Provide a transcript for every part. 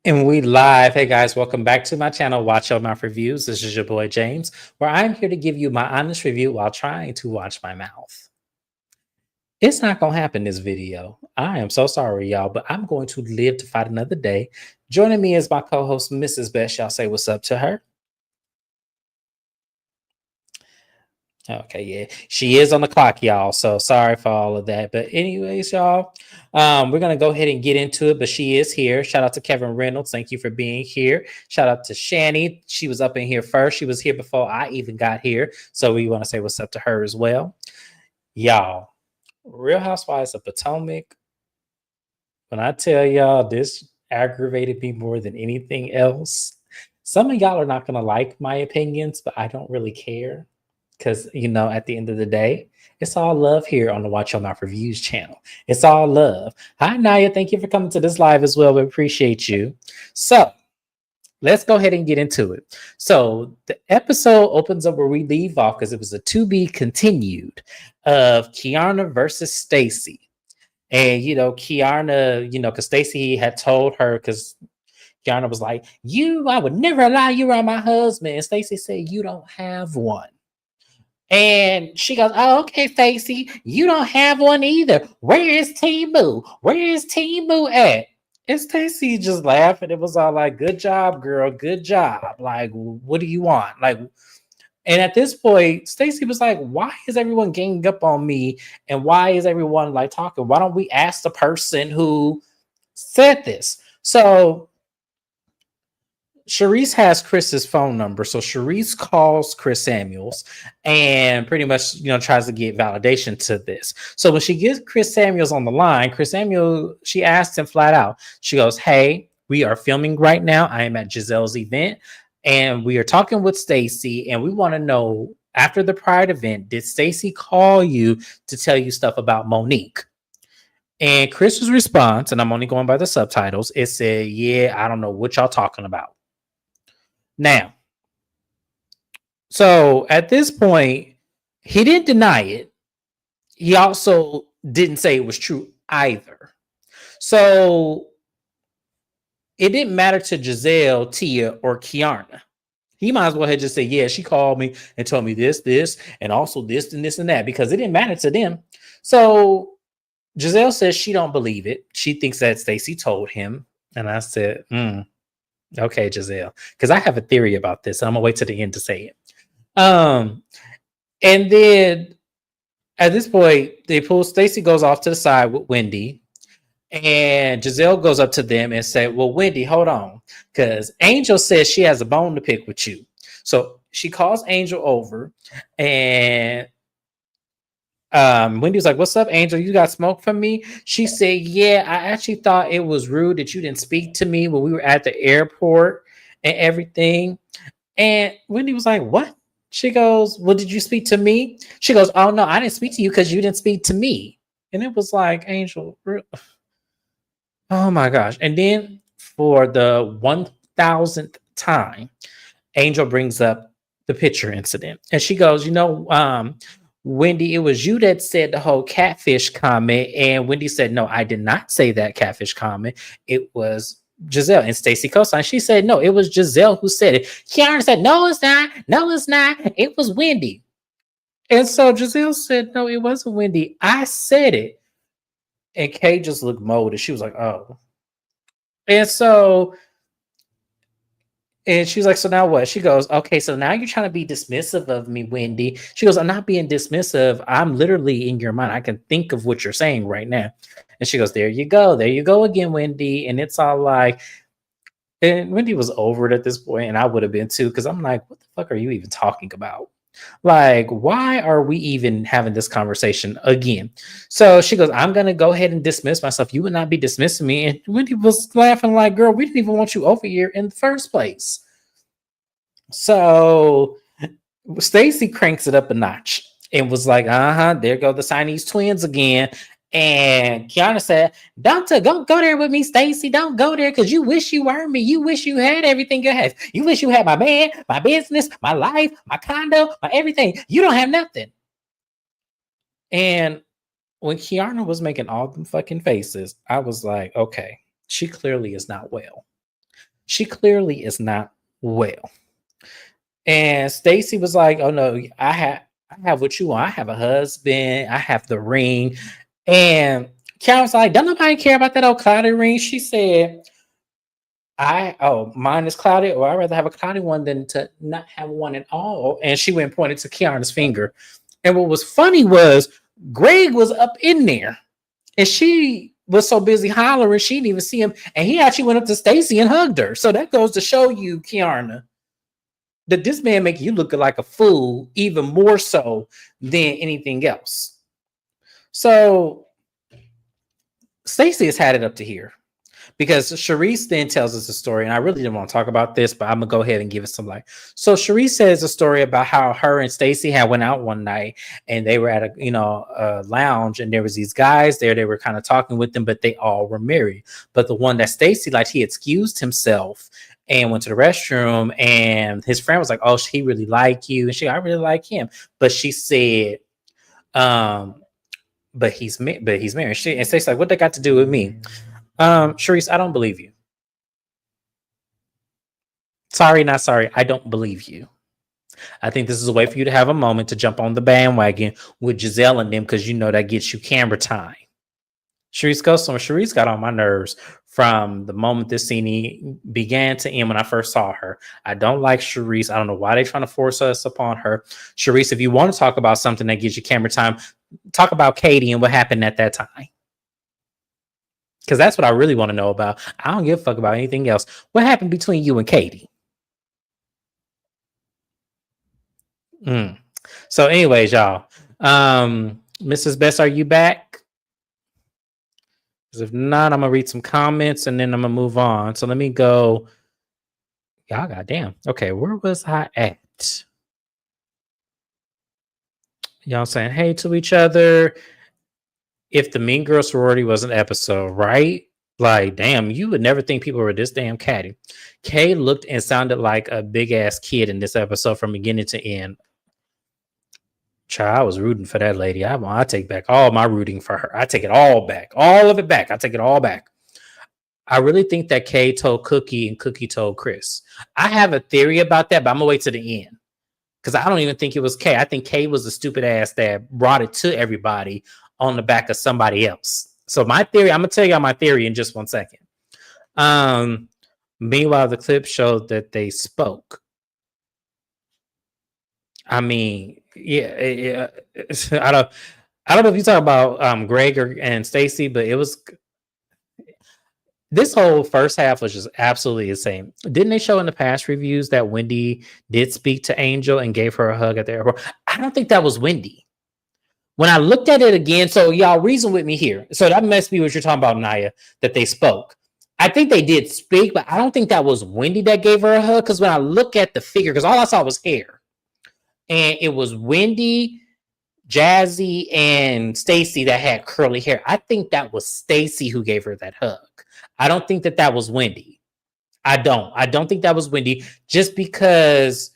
And we live. Hey guys, welcome back to my channel, Watch Your Mouth Reviews. This is your boy James, where I'm here to give you my honest review while trying to watch my mouth. It's not gonna happen this video. I am so sorry, y'all, but I'm going to live to fight another day. Joining me is my co-host, Mrs. Best. Y'all say what's up to her. Okay, yeah, she is on the clock, y'all. So sorry for all of that. But anyways, y'all, we're gonna go ahead and get into it. But she is here. Shout out to Kevin Reynolds. Thank you for being here. Shout out to Shani. She was up in here first. She was here before I even got here. So we want to say what's up to her as well. Y'all, Real Housewives of Potomac. When I tell y'all this aggravated me more than anything else. Some of y'all are not gonna like my opinions, but I don't really care. Because, at the end of the day, it's all love here on the Watch Your Mouth Reviews channel. It's all love. Hi, Naya. Thank you for coming to this live as well. We appreciate you. So let's go ahead and get into it. So the episode opens up where we leave off because it was a to be continued of Kiana versus Stacy. And, Kiana, because Stacy had told her, because Kiana was like, I would never allow you around my husband. And Stacy said, you don't have one. And she goes, oh, okay, Stacey, you don't have one either. Where is Timu? Where is Timu at? And Stacey just laughing. It was all like, good job, girl. Good job. Like, what do you want? Like, and at this point, Stacey was like, why is everyone ganging up on me? And why is everyone like talking? Why don't we ask the person who said this? So Charisse has Chris's phone number. So Charisse calls Chris Samuels and pretty much, tries to get validation to this. So when she gets Chris Samuels on the line, Chris Samuel, she asked him flat out. She goes, hey, we are filming right now. I am at Giselle's event and we are talking with Stacy and we want to know, after the Pride event, did Stacy call you to tell you stuff about Monique? And Chris's response, and I'm only going by the subtitles, it said, yeah, I don't know what y'all talking about. Now, so at this point, he didn't deny it. He also didn't say it was true either. So it didn't matter to Giselle, Tia, or Kiana. He might as well have just said, yeah, she called me and told me this, and also this and this and that, because it didn't matter to them. So Giselle says she don't believe it. She thinks that Stacy told him. And I said, okay, Giselle, because I have a theory about this. And I'm gonna wait to the end to say it. And then at this point, Stacy goes off to the side with Wendy, and Giselle goes up to them and say, well, Wendy, hold on, because Angel says she has a bone to pick with you. So she calls Angel over, and Wendy was like, what's up, Angel? You got smoke from me? She said, yeah, I actually thought it was rude that you didn't speak to me when we were at the airport and everything. And Wendy was like, what? She goes, well, did you speak to me? She goes, oh, no, I didn't speak to you because you didn't speak to me. And it was like, Angel, oh my gosh. And then for the 1000th time, Angel brings up the picture incident. And she goes, Wendy, it was you that said the whole catfish comment. And Wendy said, no, I did not say that catfish comment. It was Giselle. And Stacy co-signed. She said, no, it was Giselle who said it. Kiana said, no, it's not. No, it's not. It was Wendy. And so Giselle said, no, it wasn't Wendy. I said it. And Kay just looked molded. She was like, oh. And so, and she's like, so now what? She goes, okay, so now you're trying to be dismissive of me, Wendy. She goes, I'm not being dismissive. I'm literally in your mind. I can think of what you're saying right now. And she goes, there you go. There you go again, Wendy. And it's all like, and Wendy was over it at this point, and I would have been too, because I'm like, what the fuck are you even talking about? Like, why are we even having this conversation again? So she goes, I'm going to go ahead and dismiss myself. You would not be dismissing me. And Wendy was laughing like, girl, we didn't even want you over here in the first place. So Stacy cranks it up a notch and was like, there go the Siamese twins again. And Kiana said, don't go there with me, Stacy. Don't go there because you wish you were me. You wish you had everything you have. You wish you had my man, my business, my life, my condo, my everything. You don't have nothing. And when Kiana was making all them fucking faces, I was like, okay, she clearly is not well. She clearly is not well. And Stacy was like, "Oh no, I have what you want. I have a husband. I have the ring." And Karen was like, "Don't nobody care about that old cloudy ring?" She said, mine is cloudy, or I'd rather have a cloudy one than to not have one at all." And she went and pointed to Kiana's finger. And what was funny was Greg was up in there, and she was so busy hollering, she didn't even see him. And he actually went up to Stacy and hugged her. So that goes to show you, Kiana, that this man make you look like a fool even more so than anything else. So Stacy has had it up to here, because Sharice then tells us a story, and I really didn't want to talk about this, but I'm gonna go ahead and give it some light. So Sharice says a story about how her and Stacy had went out one night, and they were at a lounge, and there was these guys there. They were kind of talking with them, but they all were married. But the one that Stacy liked, he excused himself and went to the restroom, and his friend was like, "Oh, he really like you," and I really like him. But she said, but he's married. And Stacy's like, "What that got to do with me?" Sharice, I don't believe you. Sorry, not sorry. I don't believe you. I think this is a way for you to have a moment to jump on the bandwagon with Giselle and them, because that gets you camera time. Sharice goes somewhere. Sharice got on my nerves from the moment this scene began to end when I first saw her. I don't like Sharice. I don't know why they're trying to force us upon her. Sharice, if you want to talk about something that gives you camera time, talk about Katie and what happened at that time. Because that's what I really want to know about. I don't give a fuck about anything else. What happened between you and Katie? So anyways, y'all, Mrs. Best, are you back? Because if not, I'm gonna read some comments and then I'm gonna move on. So let me go. Y'all, goddamn. Okay, where was I at? Y'all saying hey to each other. If the Mean Girl sorority was an episode, right? Like, damn, you would never think people were this damn catty. Kay looked and sounded like a big ass kid in this episode from beginning to end. Child, I was rooting for that lady. I take back all my rooting for her. I take it all back. All of it back. I take it all back. I really think that Kay told Cookie and Cookie told Chris. I have a theory about that, but I'm going to wait to the end, because I don't even think it was Kay. I think Kay was the stupid ass that brought it to everybody on the back of somebody else. So my theory, I'm going to tell y'all my theory in just 1 second. Meanwhile, the clip showed that they spoke. I mean, yeah. I don't know if you talk about Greg and Stacy, but it was, this whole first half was just absolutely insane. Didn't they show in the past reviews that Wendy did speak to Angel and gave her a hug at the airport? I don't think that was Wendy. When I looked at it again, so y'all reason with me here. So that must be what you're talking about, Naya, that they spoke. I think they did speak, but I don't think that was Wendy that gave her a hug, because when I look at the figure, because all I saw was hair, and it was Wendy, Jazzy, and Stacy that had curly hair. I think that was Stacy who gave her that hug. I don't think that was Wendy. I don't think that was Wendy, just because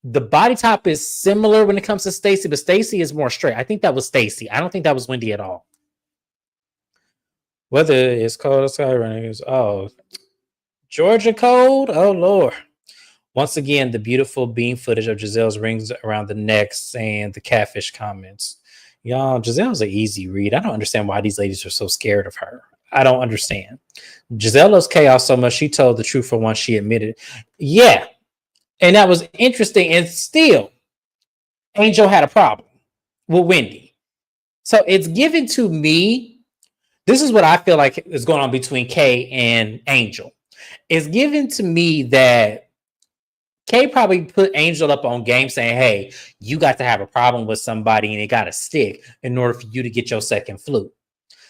the body type is similar when it comes to Stacy, but Stacy is more straight. I think that was Stacy. I don't think that was Wendy at all. Whether it's cold outside running, Georgia cold. Oh Lord. Once again, the beautiful beam footage of Giselle's rings around the necks and the catfish comments. Y'all, Giselle's an easy read. I don't understand why these ladies are so scared of her. I don't understand. Giselle loves chaos so much, she told the truth for once, she admitted. Yeah. And that was interesting. And still, Angel had a problem with Wendy. So it's given to me. This is what I feel like is going on between Kay and Angel. It's given to me that Kay probably put Angel up on game saying, hey, you got to have a problem with somebody and it got to stick in order for you to get your second flute.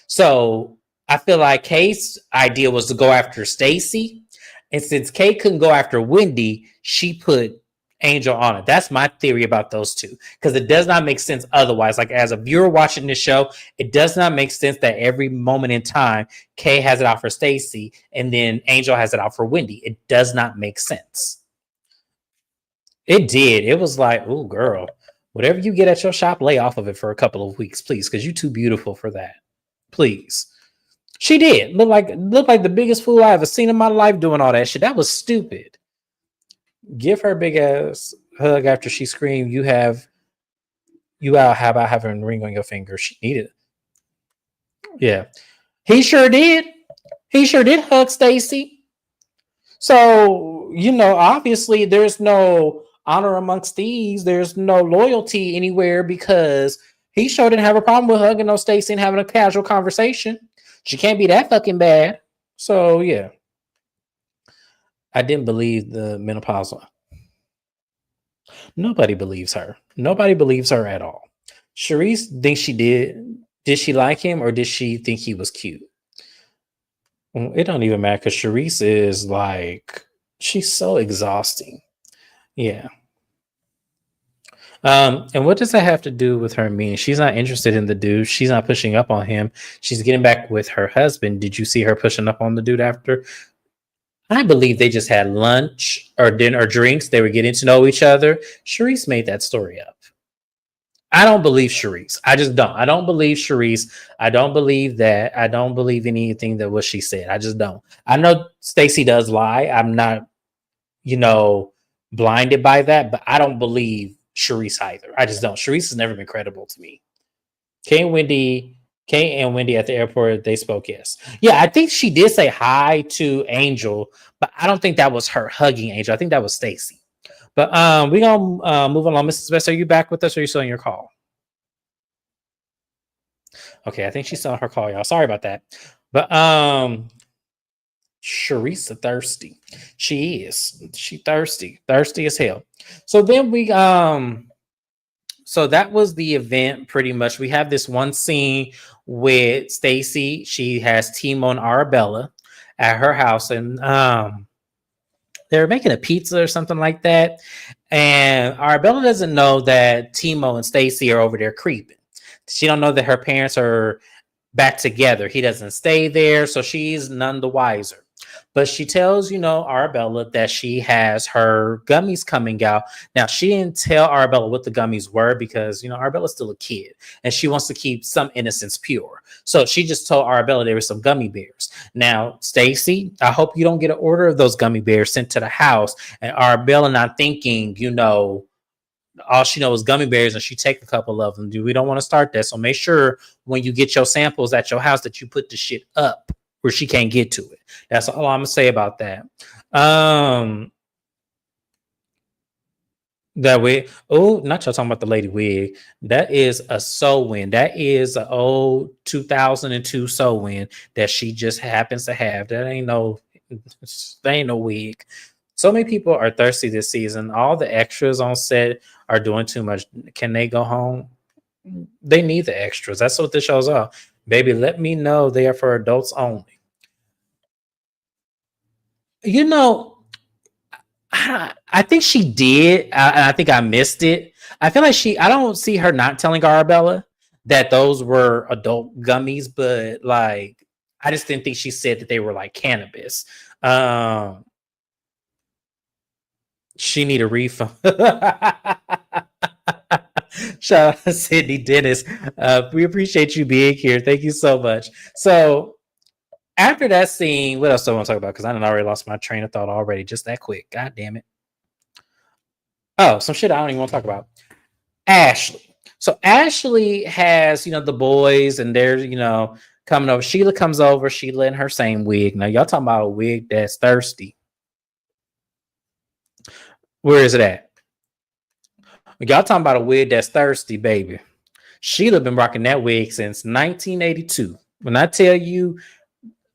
So I feel like Kay's idea was to go after Stacy. And since Kay couldn't go after Wendy, she put Angel on it. That's my theory about those two, because it does not make sense otherwise. Like, as a viewer watching this show, it does not make sense that every moment in time Kay has it out for Stacy and then Angel has it out for Wendy. It does not make sense. It did. It was like, oh, girl, whatever you get at your shop, lay off of it for a couple of weeks, please, because you're too beautiful for that. Please. She did look like the biggest fool I ever seen in my life doing all that shit. That was stupid. Give her a big ass hug after she screamed, you out, how about having a ring on your finger? She needed it. Yeah. He sure did. He sure did hug Stacy. So, obviously there's no honor amongst thieves. There's no loyalty anywhere because he sure didn't have a problem with hugging on Stacy and having a casual conversation. She can't be that fucking bad. So, yeah. I didn't believe the menopausal. Nobody believes her. Nobody believes her at all. Sharice thinks she did. Did she like him or did she think he was cute? It don't even matter because Sharice is like, she's so exhausting. Yeah. And what does that have to do with her meaning? She's not interested in the dude. She's not pushing up on him. She's getting back with her husband. Did you see her pushing up on the dude after? I believe they just had lunch or dinner or drinks. They were getting to know each other. Sharice made that story up. I don't believe Sharice. I just don't. I don't believe Sharice. I don't believe that. I don't believe anything that what she said. I just don't. I know Stacy does lie. I'm not, blinded by that, but I don't believe Sharice either. I just don't. Sharice has never been credible to me. Kay and Wendy at the airport, they spoke yes. Yeah, I think she did say hi to Angel, but I don't think that was her hugging Angel. I think that was Stacy. But we're gonna move along. Mrs. Best, are you back with us or are you still on your call? Okay, I think she's still on her call, y'all. Sorry about that. But Sharisa thirsty. She is. She thirsty. Thirsty as hell. So then so that was the event pretty much. We have this one scene with Stacy. She has Timo and Arabella at her house, and they're making a pizza or something like that. And Arabella doesn't know that Timo and Stacy are over there creeping. She don't know that her parents are back together. He doesn't stay there, so she's none the wiser. But she tells, Arabella that she has her gummies coming out. Now, she didn't tell Arabella what the gummies were because, Arabella's still a kid and she wants to keep some innocence pure. So she just told Arabella there were some gummy bears. Now, Stacy, I hope you don't get an order of those gummy bears sent to the house. And Arabella not thinking, all she knows is gummy bears and she take a couple of them. We don't want to start that. So make sure when you get your samples at your house that you put the shit up where she can't get to it. That's all I'm gonna say about that. That wig. Oh, not y'all talking about the lady wig. That is a sew-in. That is an old 2002 sew-in that she just happens to have. That ain't no wig. So many people are thirsty this season. All the extras on set are doing too much. Can they go home? They need the extras. That's what this show's are. Baby, let me know they are for adults only. I think she did. I think I missed it. I feel like I don't see her not telling Arabella that those were adult gummies, but like, I just didn't think she said that they were like cannabis. She need a refund. Shout out to Sydney Dennis. We appreciate you being here. Thank you so much. So after that scene, what else do I want to talk about? Because I already lost my train of thought already, just that quick. God damn it. Oh, some shit I don't even want to talk about. Ashley. So Ashley has, the boys and they're, coming over. Sheila comes over. Sheila in her same wig. Now, y'all talking about a wig that's thirsty. Where is it at? Y'all talking about a wig that's thirsty, baby. Sheila been rocking that wig since 1982. When I tell you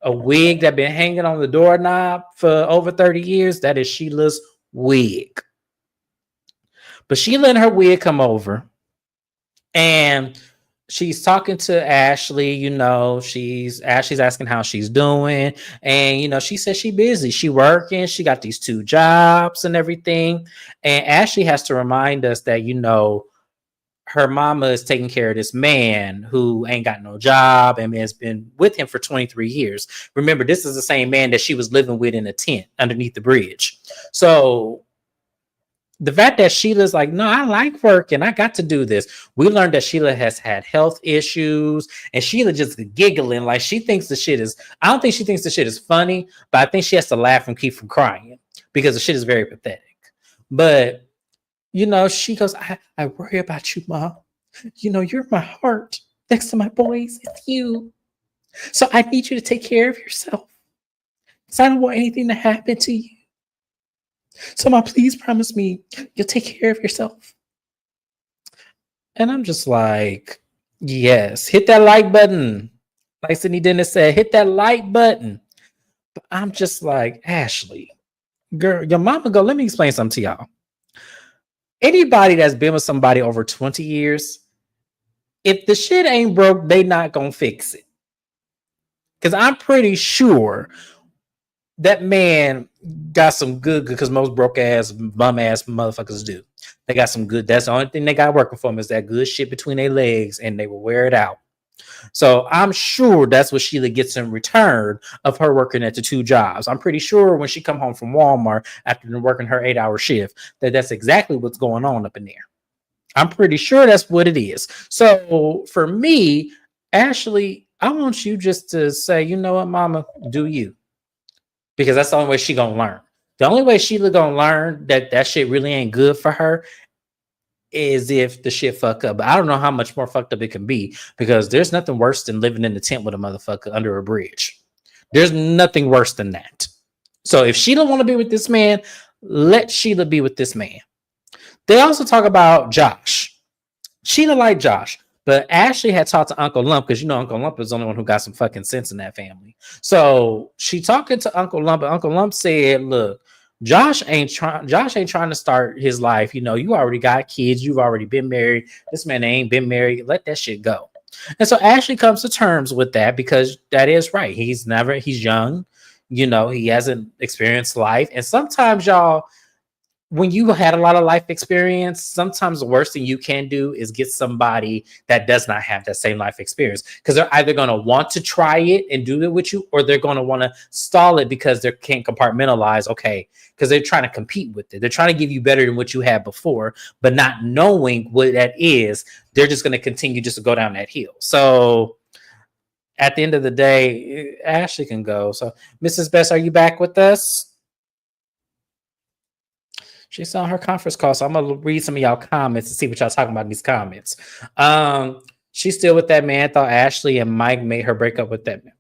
a wig that been hanging on the doorknob for over 30 years, that is Sheila's wig. But Sheila and her wig come over and she's talking to Ashley, Ashley's asking how she's doing. And, she says she's busy. She working. She got these 2 jobs and everything. And Ashley has to remind us that, her mama is taking care of this man who ain't got no job and has been with him for 23 years. Remember, this is the same man that she was living with in a tent underneath the bridge. So The fact that Sheila's like, no, I like working. I got to do this. We learned that Sheila has had health issues, and Sheila just giggling like she thinks the shit is. I don't think she thinks the shit is funny, but I think she has to laugh and keep from crying because the shit is very pathetic. But she goes, I worry about you, Mom. You're my heart next to my boys. It's you. So I need you to take care of yourself. So I don't want anything to happen to you. So, Mom, please promise me you'll take care of yourself. And I'm just like, yes, hit that like button. Like Sydney Dennis said, hit that like button. But I'm just like, Ashley, girl, your mama go, let me explain something to y'all. Anybody that's been with somebody over 20 years, if the shit ain't broke, they not gonna fix it. Because I'm pretty sure that man got some good, because most broke ass, bum ass motherfuckers do. They got some good. That's the only thing they got working for them is that good shit between their legs, and they will wear it out. So I'm sure that's what Sheila gets in return of her working at the two jobs. I'm pretty sure when she come home from Walmart after working her 8-hour shift, that's exactly what's going on up in there. I'm pretty sure that's what it is. So for me, Ashley, I want you just to say, you know what, mama, do you? Because that's the only way she gonna learn. The only way Sheila gonna learn that shit really ain't good for her is if the shit fuck up. But I don't know how much more fucked up it can be, because there's nothing worse than living in the tent with a motherfucker under a bridge. There's nothing worse than that. So if Sheila want to be with this man, let Sheila be with this man. They also talk about Josh. Sheila liked Josh, but Ashley had talked to Uncle Lump, because Uncle Lump is the only one who got some fucking sense in that family. So she talking to Uncle Lump, and Uncle Lump said, look, Josh ain't trying to start his life. You already got kids. You've already been married. This man ain't been married. Let that shit go. And so Ashley comes to terms with that, because that is right. He's young. He hasn't experienced life. And sometimes, y'all, when you had a lot of life experience, sometimes the worst thing you can do is get somebody that does not have that same life experience, because they're either going to want to try it and do it with you, or they're going to want to stall it because they can't compartmentalize. Okay. Because they're trying to compete with it. They're trying to give you better than what you had before, but not knowing what that is, they're just going to continue just to go down that hill. So at the end of the day, Ashley can go. So Mrs. Best, are you back with us? She's on her conference call, so I'm gonna read some of y'all comments and see what y'all talking about in these comments. She's still with that man. Thought Ashley and Mike made her break up with that man.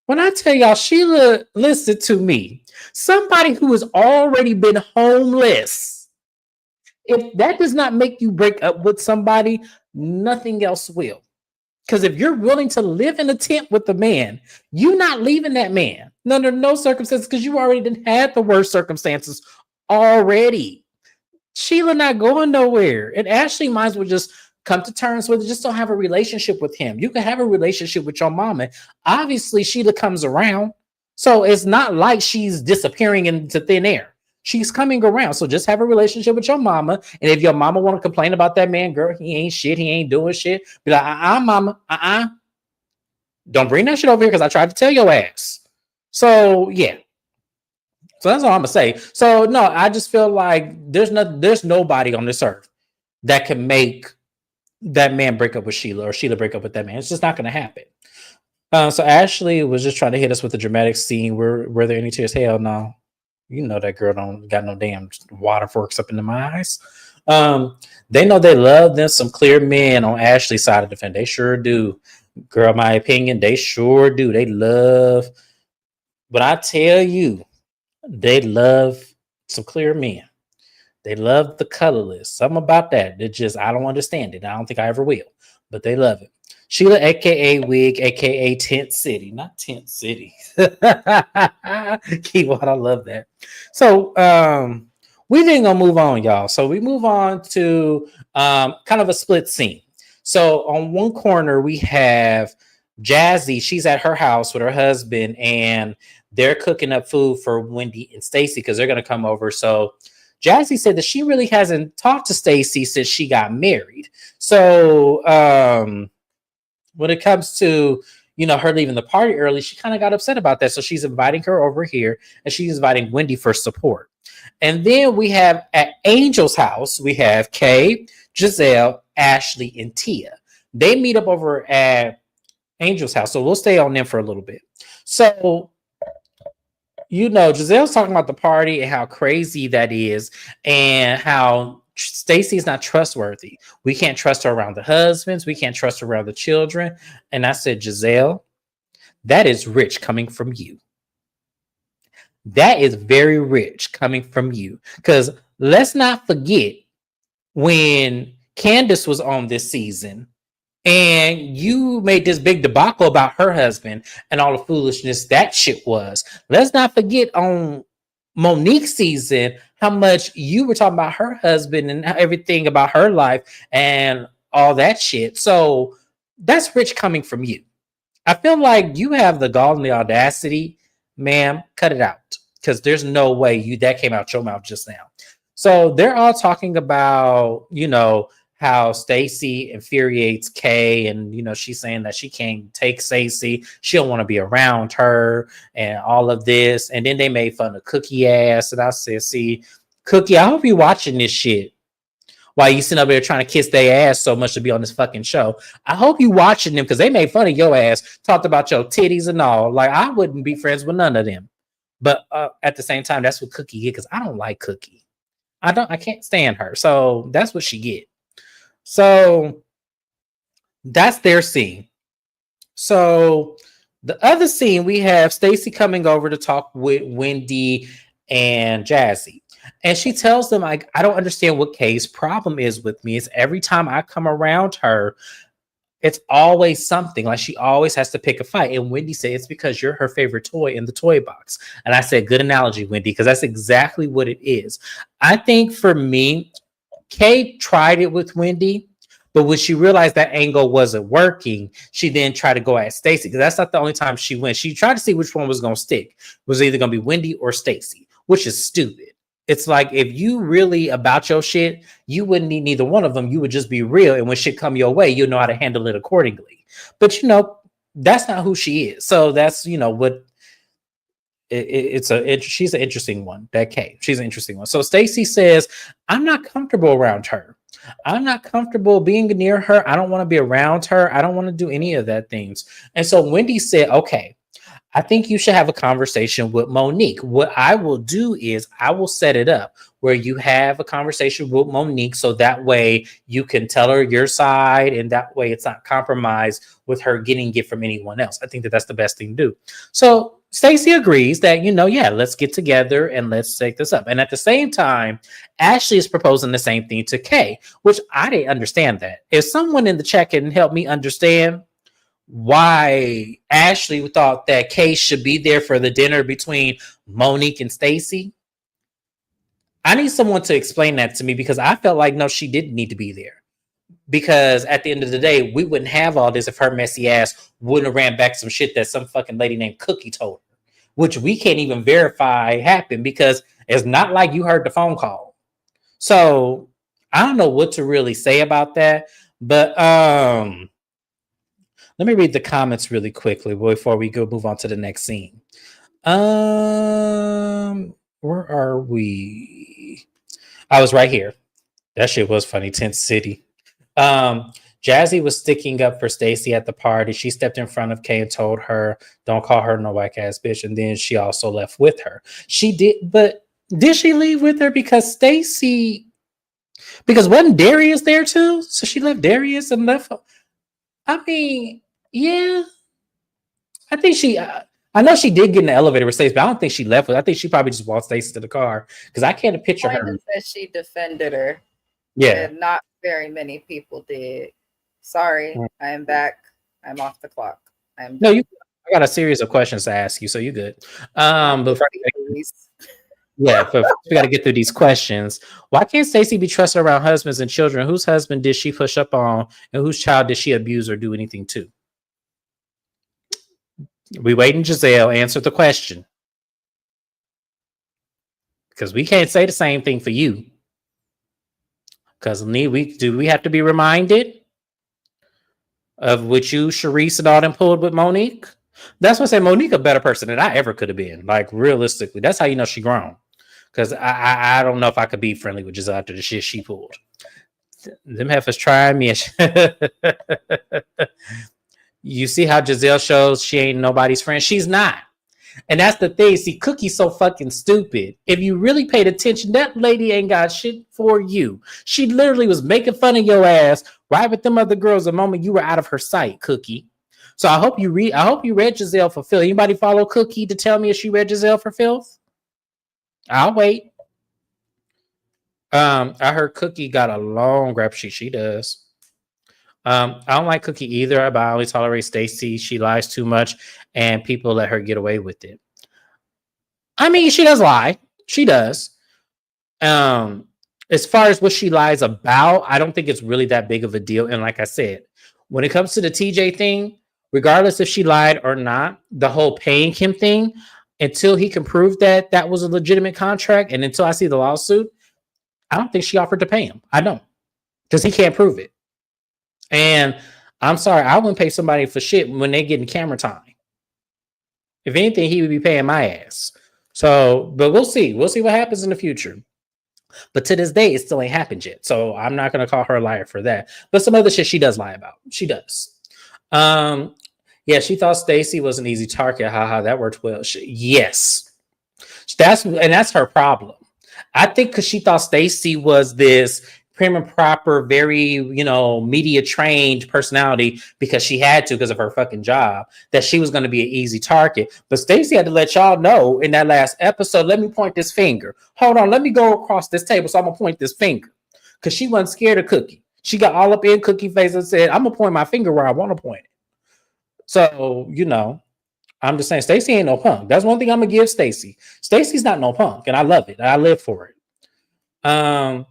When I tell y'all, Sheila, listen to me. Somebody who has already been homeless, if that does not make you break up with somebody, nothing else will. Because if you're willing to live in a tent with the man, you're not leaving that man under no circumstances, because you already didn't have the worst circumstances already. Sheila not going nowhere. And Ashley might as well just come to terms with it. Just don't have a relationship with him. You can have a relationship with your mama. Obviously, Sheila comes around. So it's not like she's disappearing into thin air. She's coming around. So just have a relationship with your mama. And if your mama want to complain about that man, girl, he ain't shit. He ain't doing shit. Be like, mama, don't bring that shit over here, because I tried to tell your ass. So yeah. So that's all I'm gonna say. So no, I just feel like there's nobody on this earth that can make that man break up with Sheila, or Sheila break up with that man. It's just not gonna happen. So Ashley was just trying to hit us with a dramatic scene. Were there any tears? Hell no. That girl don't got no damn water forks up into my eyes. They know they love them some clear men on Ashley's side of the fence. They sure do. Girl, my opinion, they sure do. They love. But I tell you, they love some clear men. They love the colorless. Something about that. I don't understand it. I don't think I ever will. But they love it. Sheila, aka Wig, aka Tent City. Not Tent City. Keywan, I love that. So we then gonna move on, y'all. So we move on to kind of a split scene. So on one corner, we have Jazzy. She's at her house with her husband, and they're cooking up food for Wendy and Stacy, because they're going to come over. So Jazzy said that she really hasn't talked to Stacy since she got married. So when it comes to, her leaving the party early, she kind of got upset about that. So she's inviting her over here, and she's inviting Wendy for support. And then we have at Angel's house, we have Kay, Giselle, Ashley, and Tia. They meet up over at Angel's house. So we'll stay on them for a little bit. So, Giselle's talking about the party and how crazy that is, and how Stacy's not trustworthy. We can't trust her around the husbands. We can't trust her around the children. And I said, Giselle, that is rich coming from you. That is very rich coming from you. Because let's not forget when Candace was on this season and you made this big debacle about her husband and all the foolishness that shit was. Let's not forget on Monique's season how much you were talking about her husband and everything about her life and all that shit. So that's rich coming from you. I feel like you have the gall and the audacity, ma'am. Cut it out, because there's no way that came out your mouth just now. So they're all talking about, how Stacy infuriates Kay, and she's saying that she can't take Stacy, she don't want to be around her, and all of this. And then they made fun of Cookie ass, and I said, "See, Cookie, I hope you're watching this shit while you sitting up there trying to kiss their ass so much to be on this fucking show. I hope you watching them, because they made fun of your ass, talked about your titties and all. Like, I wouldn't be friends with none of them. But at the same time, that's what Cookie get, because I don't like Cookie. I can't stand her. So that's what she get. So that's their scene. So the other scene, we have Stacy coming over to talk with Wendy and Jazzy. And she tells them, like, I don't understand what Kay's problem is with me. It's every time I come around her, it's always something. Like, she always has to pick a fight. And Wendy said, it's because you're her favorite toy in the toy box. And I said, good analogy, Wendy, because that's exactly what it is. I think for me, Kay tried it with Wendy, but when she realized that angle wasn't working, she then tried to go at Stacy, because that's not the only time she went. She tried to see which one was going to stick. It was either going to be Wendy or Stacy, which is stupid. It's like, if you really about your shit, you wouldn't need neither one of them. You would just be real. And when shit come your way, you know how to handle it accordingly. But, that's not who she is. So that's, what she's an interesting one. That Kay, she's an interesting one. So Stacy says, I'm not comfortable around her. I'm not comfortable being near her. I don't want to be around her. I don't want to do any of that things. And so Wendy said, okay, I think you should have a conversation with Monique. What I will do is I will set it up where you have a conversation with Monique, so that way you can tell her your side, and that way it's not compromised with her getting it from anyone else. I think that that's the best thing to do. So Stacy agrees that, yeah, let's get together and let's take this up. And at the same time, Ashley is proposing the same thing to Kay, which I didn't understand that. If someone in the chat can help me understand why Ashley thought that Kay should be there for the dinner between Monique and Stacy, I need someone to explain that to me, because I felt like, no, she didn't need to be there. Because at the end of the day, we wouldn't have all this if her messy ass wouldn't have ran back some shit that some fucking lady named Cookie told her, which we can't even verify happened, because it's not like you heard the phone call. So I don't know what to really say about that. But let me read the comments really quickly before we move on to the next scene. Where are we? I was right here. That shit was funny. Tent City. Jazzy was sticking up for Stacy at the party. She stepped in front of Kay and told her, don't call her no whack ass bitch. And then she also left with her. She did, but did she leave with her? Because wasn't Darius there too? So she left Darius and left. I mean, yeah. I think I know she did get in the elevator with Stacey, but I don't think she left with. I think she probably just walked Stacey to the car, because I can't picture her. Says she defended her. Yeah. And not very many people did. Sorry, I am back. I'm off the clock. I got a series of questions to ask you, so you good. But yeah, we got to get through these questions. Why can't Stacy be trusted around husbands and children? Whose husband did she push up on, and whose child did she abuse or do anything to? We waiting, Giselle. Answer the question, because we can't say the same thing for you. Because we have to be reminded. of which you, Sharice, and all them pulled with Monique. That's why I say Monique a better person than I ever could have been. Like realistically, that's how you know she grown. Because I don't know if I could be friendly with Giselle after the shit she pulled. Them heifers trying me. You see how Giselle shows she ain't nobody's friend. She's not. And that's the thing. See, Cookie's so fucking stupid. If you really paid attention, that lady ain't got shit for you. She literally was making fun of your ass right with them other girls the moment you were out of her sight, Cookie. So I hope you read Giselle for filth. Anybody follow Cookie to tell me if she read Giselle for filth? I'll wait. I heard Cookie got a long rap sheet. She does. I don't like Cookie either, but I only tolerate Stacy. She lies too much, and people let her get away with it. I mean, she does lie. She does. As far as what she lies about, I don't think it's really that big of a deal. And like I said, when it comes to the TJ thing, regardless if she lied or not, the whole paying him thing, until he can prove that that was a legitimate contract, and until I see the lawsuit, I don't think she offered to pay him. I don't, because he can't prove it. And I'm sorry, I wouldn't pay somebody for shit when they getting camera time. If anything, he would be paying my ass. So, but we'll see. We'll see what happens in the future. But to this day, it still ain't happened yet. So I'm not going to call her a liar for that. But some other shit she does lie about. She does. Yeah, she thought Stacy was an easy target. Haha, that worked well. Yes. That's her problem. I think because she thought Stacy was this prim and proper, very, media trained personality because she had to because of her fucking job, that she was going to be an easy target. But Stacy had to let y'all know in that last episode, let me point this finger. Hold on, let me go across this table so I'm going to point this finger. Because she wasn't scared of Cookie. She got all up in Cookie face and said, I'm going to point my finger where I want to point it. So, I'm just saying, Stacy ain't no punk. That's one thing I'm going to give Stacy. Stacy's not no punk, and I love it. I live for it.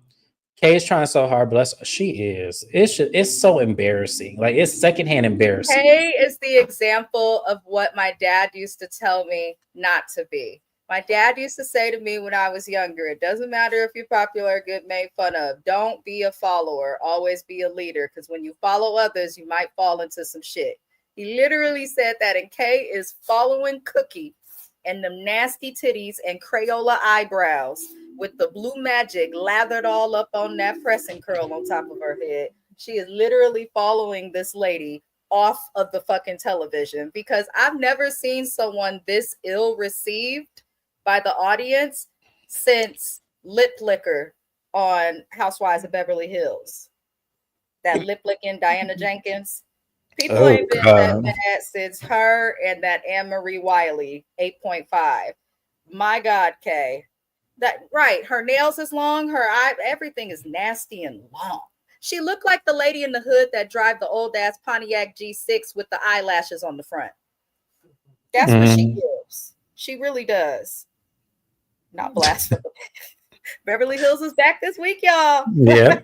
Kay is trying so hard, bless her. She is. It's so embarrassing. Like, it's secondhand embarrassing. Kay is the example of what my dad used to tell me not to be. My dad used to say to me when I was younger, it doesn't matter if you're popular or get made fun of. Don't be a follower. Always be a leader. Because when you follow others, you might fall into some shit. He literally said that. And Kay is following Cookie and them nasty titties and Crayola eyebrows with the blue magic lathered all up on that pressing curl on top of her head. She is literally following this lady off of the fucking television, because I've never seen someone this ill received by the audience since lip licker on Housewives of Beverly Hills. That lip licking Diana Jenkins. People ain't been that mad since her and that Anne-Marie Wiley 8.5. My God, Kay. That right, her nails is long, her eye, everything is nasty and long. She looked like the lady in the hood that drive the old ass Pontiac G6 with the eyelashes on the front. That's what she gives. She really does. Not blasphemy. Beverly Hills is back this week, y'all. Yeah.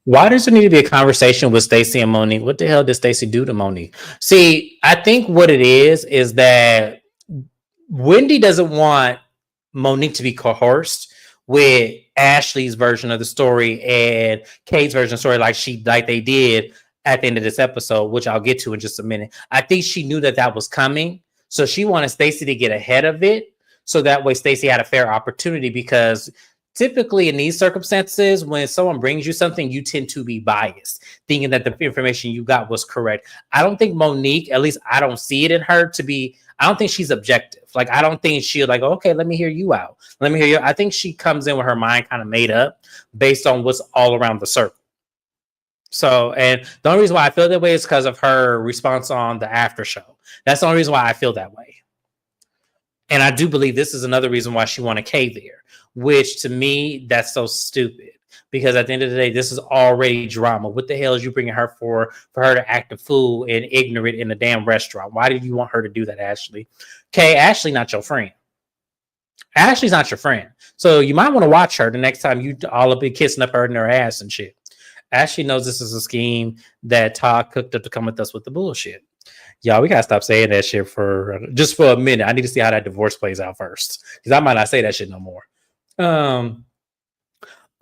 Why does there need to be a conversation with Stacey and Monique? What the hell did Stacey do to Monique? See, I think what it is that Wendy doesn't want Monique to be coerced with Ashley's version of the story and Kate's version of the story like they did at the end of this episode, which I'll get to in just a minute. I think she knew that was coming, so she wanted Stacey to get ahead of it, so that way Stacey had a fair opportunity, because typically in these circumstances, when someone brings you something, you tend to be biased, thinking that the information you got was correct. I don't think Monique, at least I don't see it in her to be, I don't think she's objective. Like, I don't think she'll like, okay, let me hear you out. Let me hear you. I think she comes in with her mind kind of made up based on what's all around the circle. So, and the only reason why I feel that way is because of her response on the after show. That's the only reason why I feel that way. And I do believe this is another reason why she wanted Kay there, which to me, that's so stupid. Because at the end of the day, this is already drama. What the hell is you bringing her for her to act a fool and ignorant in a damn restaurant? Why did you want her to do that, Ashley? Kay, Ashley not your friend. Ashley's not your friend. So you might want to watch her the next time you all up be kissing up her in her ass and shit. Ashley knows this is a scheme that Todd cooked up to come with us with the bullshit. Y'all, we gotta stop saying that shit for a minute. I need to see how that divorce plays out first, because I might not say that shit no more.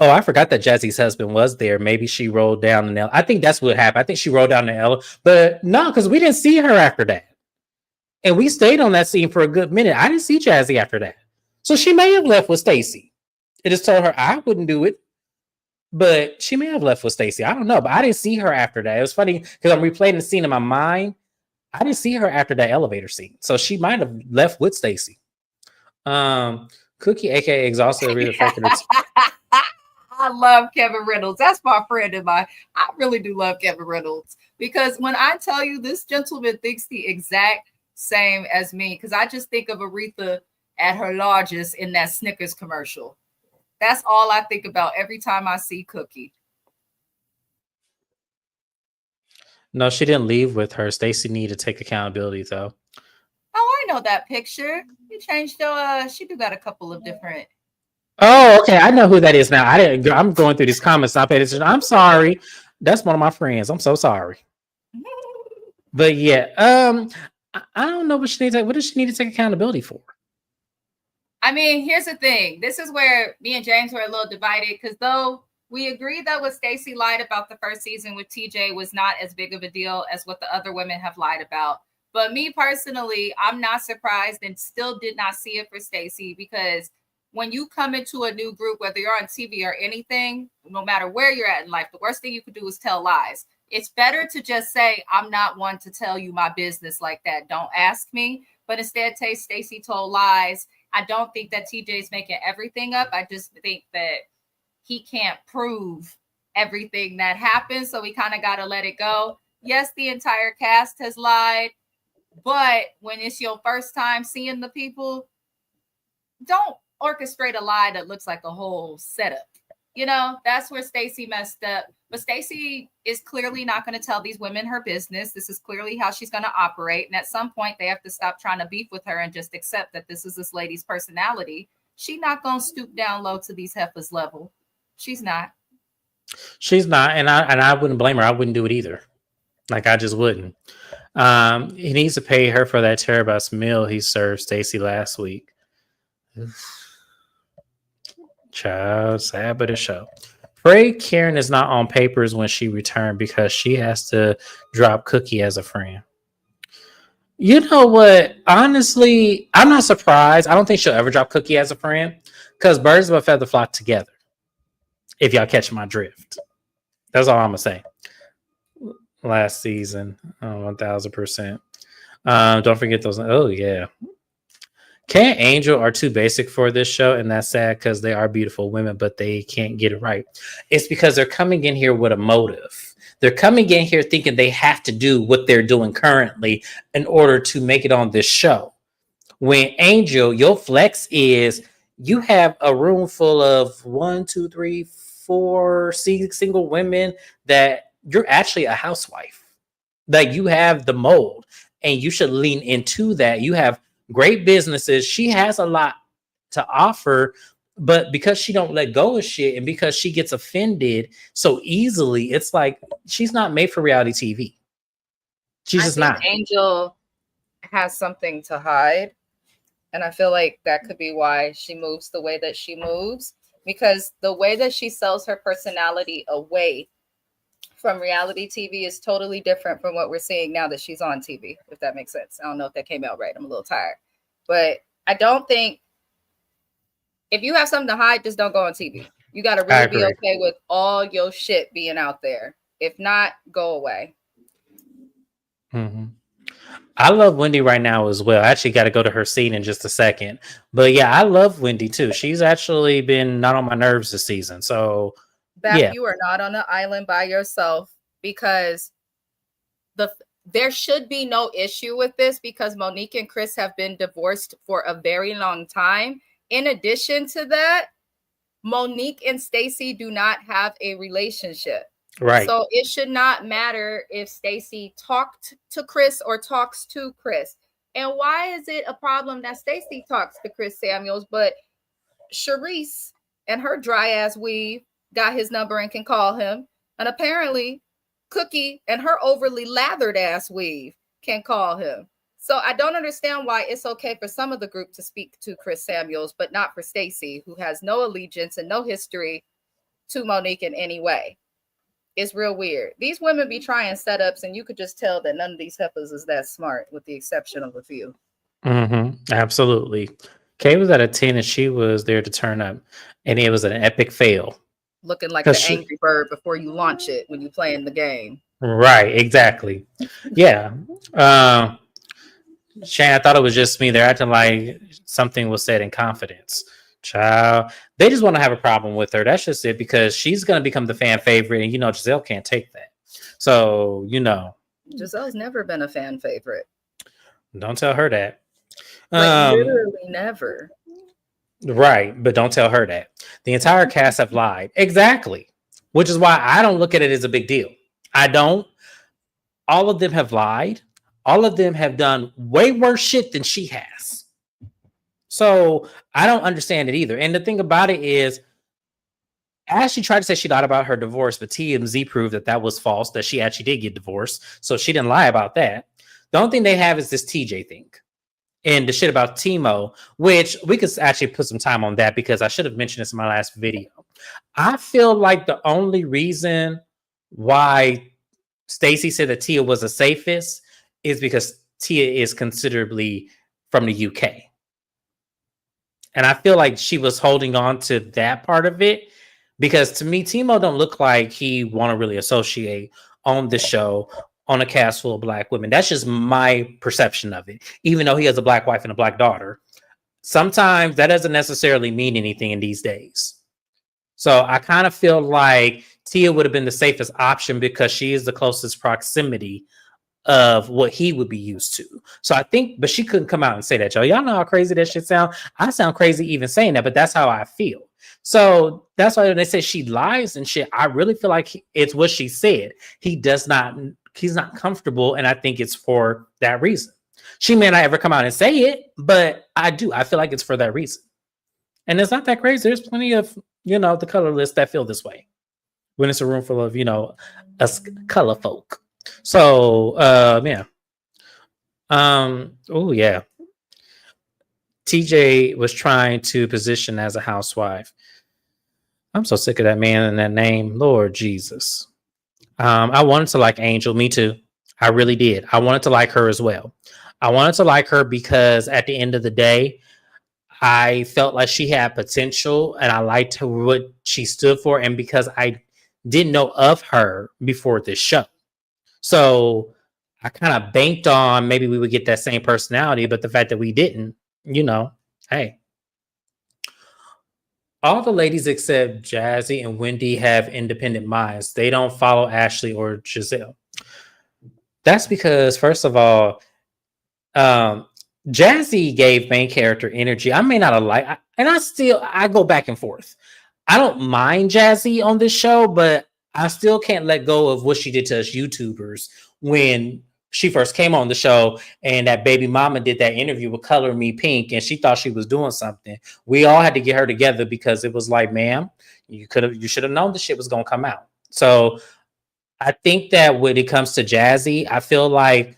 Oh, I forgot that Jazzy's husband was there. Maybe she rolled down an L. I think that's what happened. I think she rolled down the L. But no, because we didn't see her after that. And we stayed on that scene for a good minute. I didn't see Jazzy after that. So she may have left with Stacy. It just told her I wouldn't do it. But she may have left with Stacy. I don't know. But I didn't see her after that. It was funny because I'm replaying the scene in my mind. I didn't see her after that elevator scene. So she might have left with Stacy. Cookie, aka exhausted, really affected her. I love Kevin Reynolds. That's my friend in my. I really do love Kevin Reynolds because when I tell you this gentleman thinks the exact same as me, because I just think of Aretha at her largest in that Snickers commercial. That's all I think about every time I see Cookie. No, she didn't leave with her. Stacy needed to take accountability, though. Oh, I know that picture. You changed the. She do got a couple of different. Oh, okay. I know who that is now. I didn't. I'm going through these comments. I'm sorry. That's one of my friends. I'm so sorry. But yeah, I don't know what she needs. What does she need to take accountability for? I mean, here's the thing. This is where me and James were a little divided because though we agreed that what Stacey lied about the first season with TJ was not as big of a deal as what the other women have lied about. But me personally, I'm not surprised and still did not see it for Stacey because when you come into a new group, whether you're on TV or anything, no matter where you're at in life, the worst thing you could do is tell lies. It's better to just say, I'm not one to tell you my business like that. Don't ask me. But instead, Stacey told lies. I don't think that TJ's making everything up. I just think that he can't prove everything that happened. So we kind of got to let it go. Yes, the entire cast has lied. But when it's your first time seeing the people, don't orchestrate a lie that looks like a whole setup. You know, that's where Stacey messed up. But Stacey is clearly not going to tell these women her business. This is clearly how she's going to operate. And at some point, they have to stop trying to beef with her and just accept that this is this lady's personality. She's not going to stoop down low to these heifers level. She's not. She's not, and I wouldn't blame her. I wouldn't do it either. Like I just wouldn't. He needs to pay her for that Terabas meal he served Stacey last week. Child, sad but a show. Pray Karen is not on papers when she returned because she has to drop Cookie as a friend. You know what? Honestly, I'm not surprised. I don't think she'll ever drop Cookie as a friend because birds of a feather flock together. If y'all catch my drift, that's all I'm gonna say. Last season, 1000%. Don't forget those. Oh yeah, Kat and Angel are too basic for this show, and that's sad because they are beautiful women, but they can't get it right. It's because they're coming in here with a motive. They're coming in here thinking they have to do what they're doing currently in order to make it on this show. When Angel, your flex is you have a room full of 1, 2, 3, 4 single women that you're actually a housewife. That you have the mold, and you should lean into that. You have great businesses. She has a lot to offer, but because she don't let go of shit and because she gets offended so easily, it's like she's not made for reality TV. She's just not. Angel has something to hide, and I feel like that could be why she moves the way that she moves, because the way that she sells her personality away from reality TV is totally different from what we're seeing now that she's on TV, if that makes sense. I don't know if that came out right. I'm a little tired. But I don't think if you have something to hide, just don't go on TV. You got to really be okay with all your shit being out there. If not, go away. Mm-hmm. I love Wendy right now as well. I actually got to go to her scene in just a second. But yeah, I love Wendy too. She's actually been not on my nerves this season. So Beth, yeah. You are not on the island by yourself because there should be no issue with this because Monique and Chris have been divorced for a very long time. In addition to that, Monique and Stacey do not have a relationship. Right. So it should not matter if Stacey talked to Chris or talks to Chris. And why is it a problem that Stacey talks to Chris Samuels, but Charisse and her dry ass weave got his number and can call him? And apparently Cookie and her overly lathered ass weave can call him. So I don't understand why it's okay for some of the group to speak to Chris Samuels, but not for Stacey, who has no allegiance and no history to Monique in any way. It's real weird. These women be trying setups, and you could just tell that none of these heifers is that smart, with the exception of a few. Absolutely. Kay was at a 10 and she was there to turn up. And it was an epic fail. Looking like 'Cause the she- Angry Bird before you launch it when you play in the game. Right, exactly. Yeah. Shane, I thought it was just me. They're acting like something was said in confidence. Child. They just want to have a problem with her. That's just it, because she's going to become the fan favorite. And, Giselle can't take that. So, Giselle's never been a fan favorite. don't tell her that. Like, literally never. Right, but don't tell her that. The entire cast have lied. Exactly. Which is why I don't look at it as a big deal. I don't. All of them have lied. All of them have done way worse shit than she has. So I don't understand it either. And the thing about it is, Ashley tried to say she lied about her divorce, but TMZ proved that was false, that she actually did get divorced. So she didn't lie about that. The only thing they have is this TJ thing. And the shit about Timo, which we could actually put some time on that, because I should have mentioned this in my last video. I feel like the only reason why Stacey said that Tia was the safest is because Tia is considerably from the UK. And I feel like she was holding on to that part of it, because to me, Timo don't look like he want to really associate on the show on a cast full of Black women. That's just my perception of it. Even though he has a Black wife and a Black daughter, sometimes that doesn't necessarily mean anything in these days. So I kind of feel like Tia would have been the safest option, because she is the closest proximity of what he would be used to. So I think, but she couldn't come out and say that, y'all. Y'all know how crazy that shit sound. I sound crazy even saying that, but that's how I feel. So that's why when they say she lies and shit, I really feel like it's what she said. He's not comfortable, and I think it's for that reason. She may not ever come out and say it, but I feel like it's for that reason. And it's not that crazy. There's plenty of, the colorless that feel this way when it's a room full of, us color folk. So, yeah. Oh, yeah. TJ was trying to position as a housewife. I'm so sick of that man and that name. Lord Jesus. I wanted to like Angel. Me too. I really did. I wanted to like her as well. I wanted to like her because at the end of the day, I felt like she had potential, and I liked her, what she stood for, and because I didn't know of her before this show. So I kind of banked on maybe we would get that same personality, but the fact that we didn't, hey. All the ladies except Jazzy and Wendy have independent minds. They don't follow Ashley or Giselle. That's because, first of all, Jazzy gave main character energy. I may not have liked, and I go back and forth. I don't mind Jazzy on this show, but I still can't let go of what she did to us YouTubers when she first came on the show, and that baby mama did that interview with Color Me Pink, and she thought she was doing something. We all had to get her together, because it was like, ma'am, you should have known the shit was gonna come out. So I think that when it comes to Jazzy, I feel like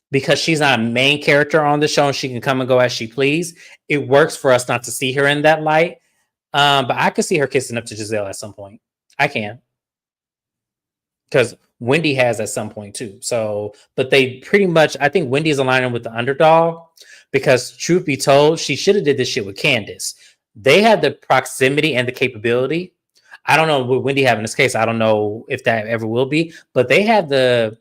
because she's not a main character on the show and she can come and go as she please, it works for us not to see her in that light. But I could see her kissing up to Giselle at some point. I can. Because Wendy has at some point too. So, but they pretty much, I think Wendy is aligning with the underdog, because truth be told, she should have did this shit with Candace. They had the proximity and the capability. I don't know what Wendy have in this case. I don't know if that ever will be, but they had the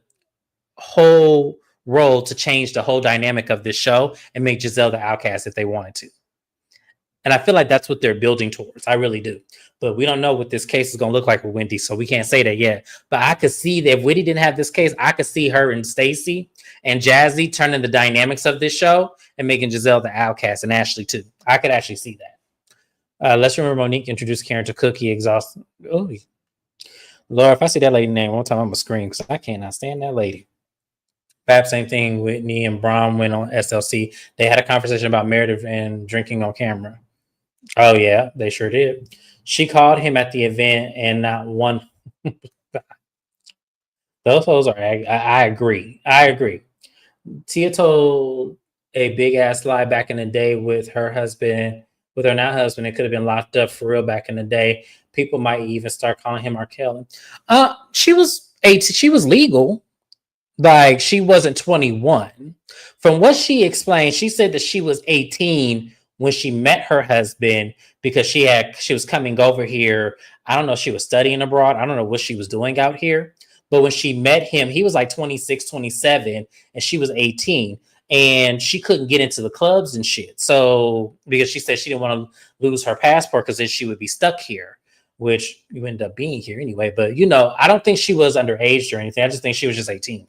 whole role to change the whole dynamic of this show and make Giselle the outcast if they wanted to. And I feel like that's what they're building towards. I really do. But we don't know what this case is going to look like with Wendy, so we can't say that yet. But I could see that if Wendy didn't have this case, I could see her and Stacey and Jazzy turning the dynamics of this show and making Giselle the outcast, and Ashley too. I could actually see that. Let's remember Monique introduced Karen to Cookie exhausted. Oh, Lord, if I see that lady name one time, I'm going to scream, because I cannot stand that lady. Perhaps same thing. Whitney and Braun went on SLC. They had a conversation about Meredith and drinking on camera. Oh, yeah, they sure did. She called him at the event, and not one. Those hoes are. I agree. Tia told a big ass lie back in the day with her husband, with her now husband. It could have been locked up for real back in the day. People might even start calling him R. Kelly. She was 18. She was legal. Like she wasn't 21. From what she explained, she said that she was 18 when she met her husband because she was coming over here. I don't know if she was studying abroad. I don't know what she was doing out here. But when she met him, he was like 26, 27, and she was 18. And she couldn't get into the clubs and shit. So because she said she didn't want to lose her passport because then she would be stuck here, which you end up being here anyway. But I don't think she was underage or anything. I just think she was just 18.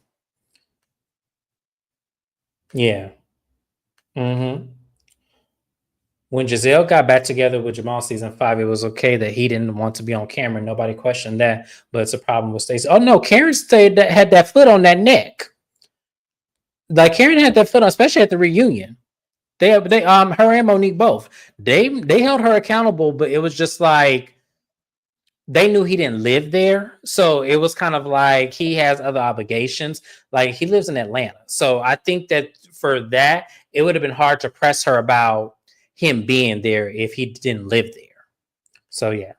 Yeah. hmm When Giselle got back together with Jamal season 5, it was okay that he didn't want to be on camera. Nobody questioned that, but it's a problem with Stacey. Oh no, Karen had that foot on that neck. Like Karen had that foot on, especially at the reunion. They her and Monique both. They held her accountable, but it was just like they knew he didn't live there. So it was kind of like he has other obligations. Like he lives in Atlanta. So I think that for that, it would have been hard to press her about him being there if he didn't live there. So yeah.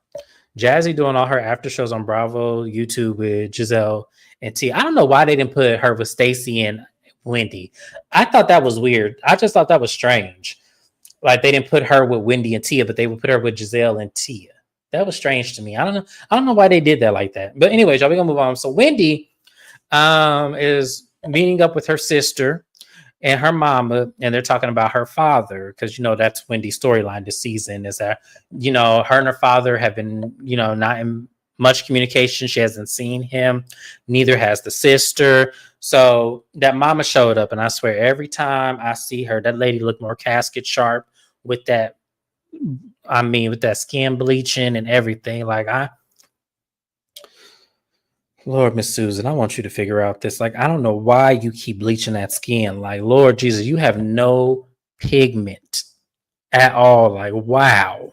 Jazzy doing all her after shows on Bravo, YouTube with Giselle and T. I don't know why they didn't put her with Stacey and Wendy. I thought that was weird. I just thought that was strange. Like they didn't put her with Wendy and Tia, but they would put her with Giselle and Tia. That was strange to me. I don't know. I don't know why they did that like that. But anyways, y'all, we're gonna move on. So Wendy is meeting up with her sister and her mama, and they're talking about her father because that's Wendy's storyline this season. Is that her and her father have been not in much communication. She hasn't seen him. Neither has the sister. So that mama showed up, and I swear every time I see her, that lady looked more casket sharp with that. I mean, with that skin bleaching and everything. Like Lord, Miss Susan, I want you to figure out this. Like, I don't know why you keep bleaching that skin. Like, Lord Jesus, you have no pigment at all. Like, wow.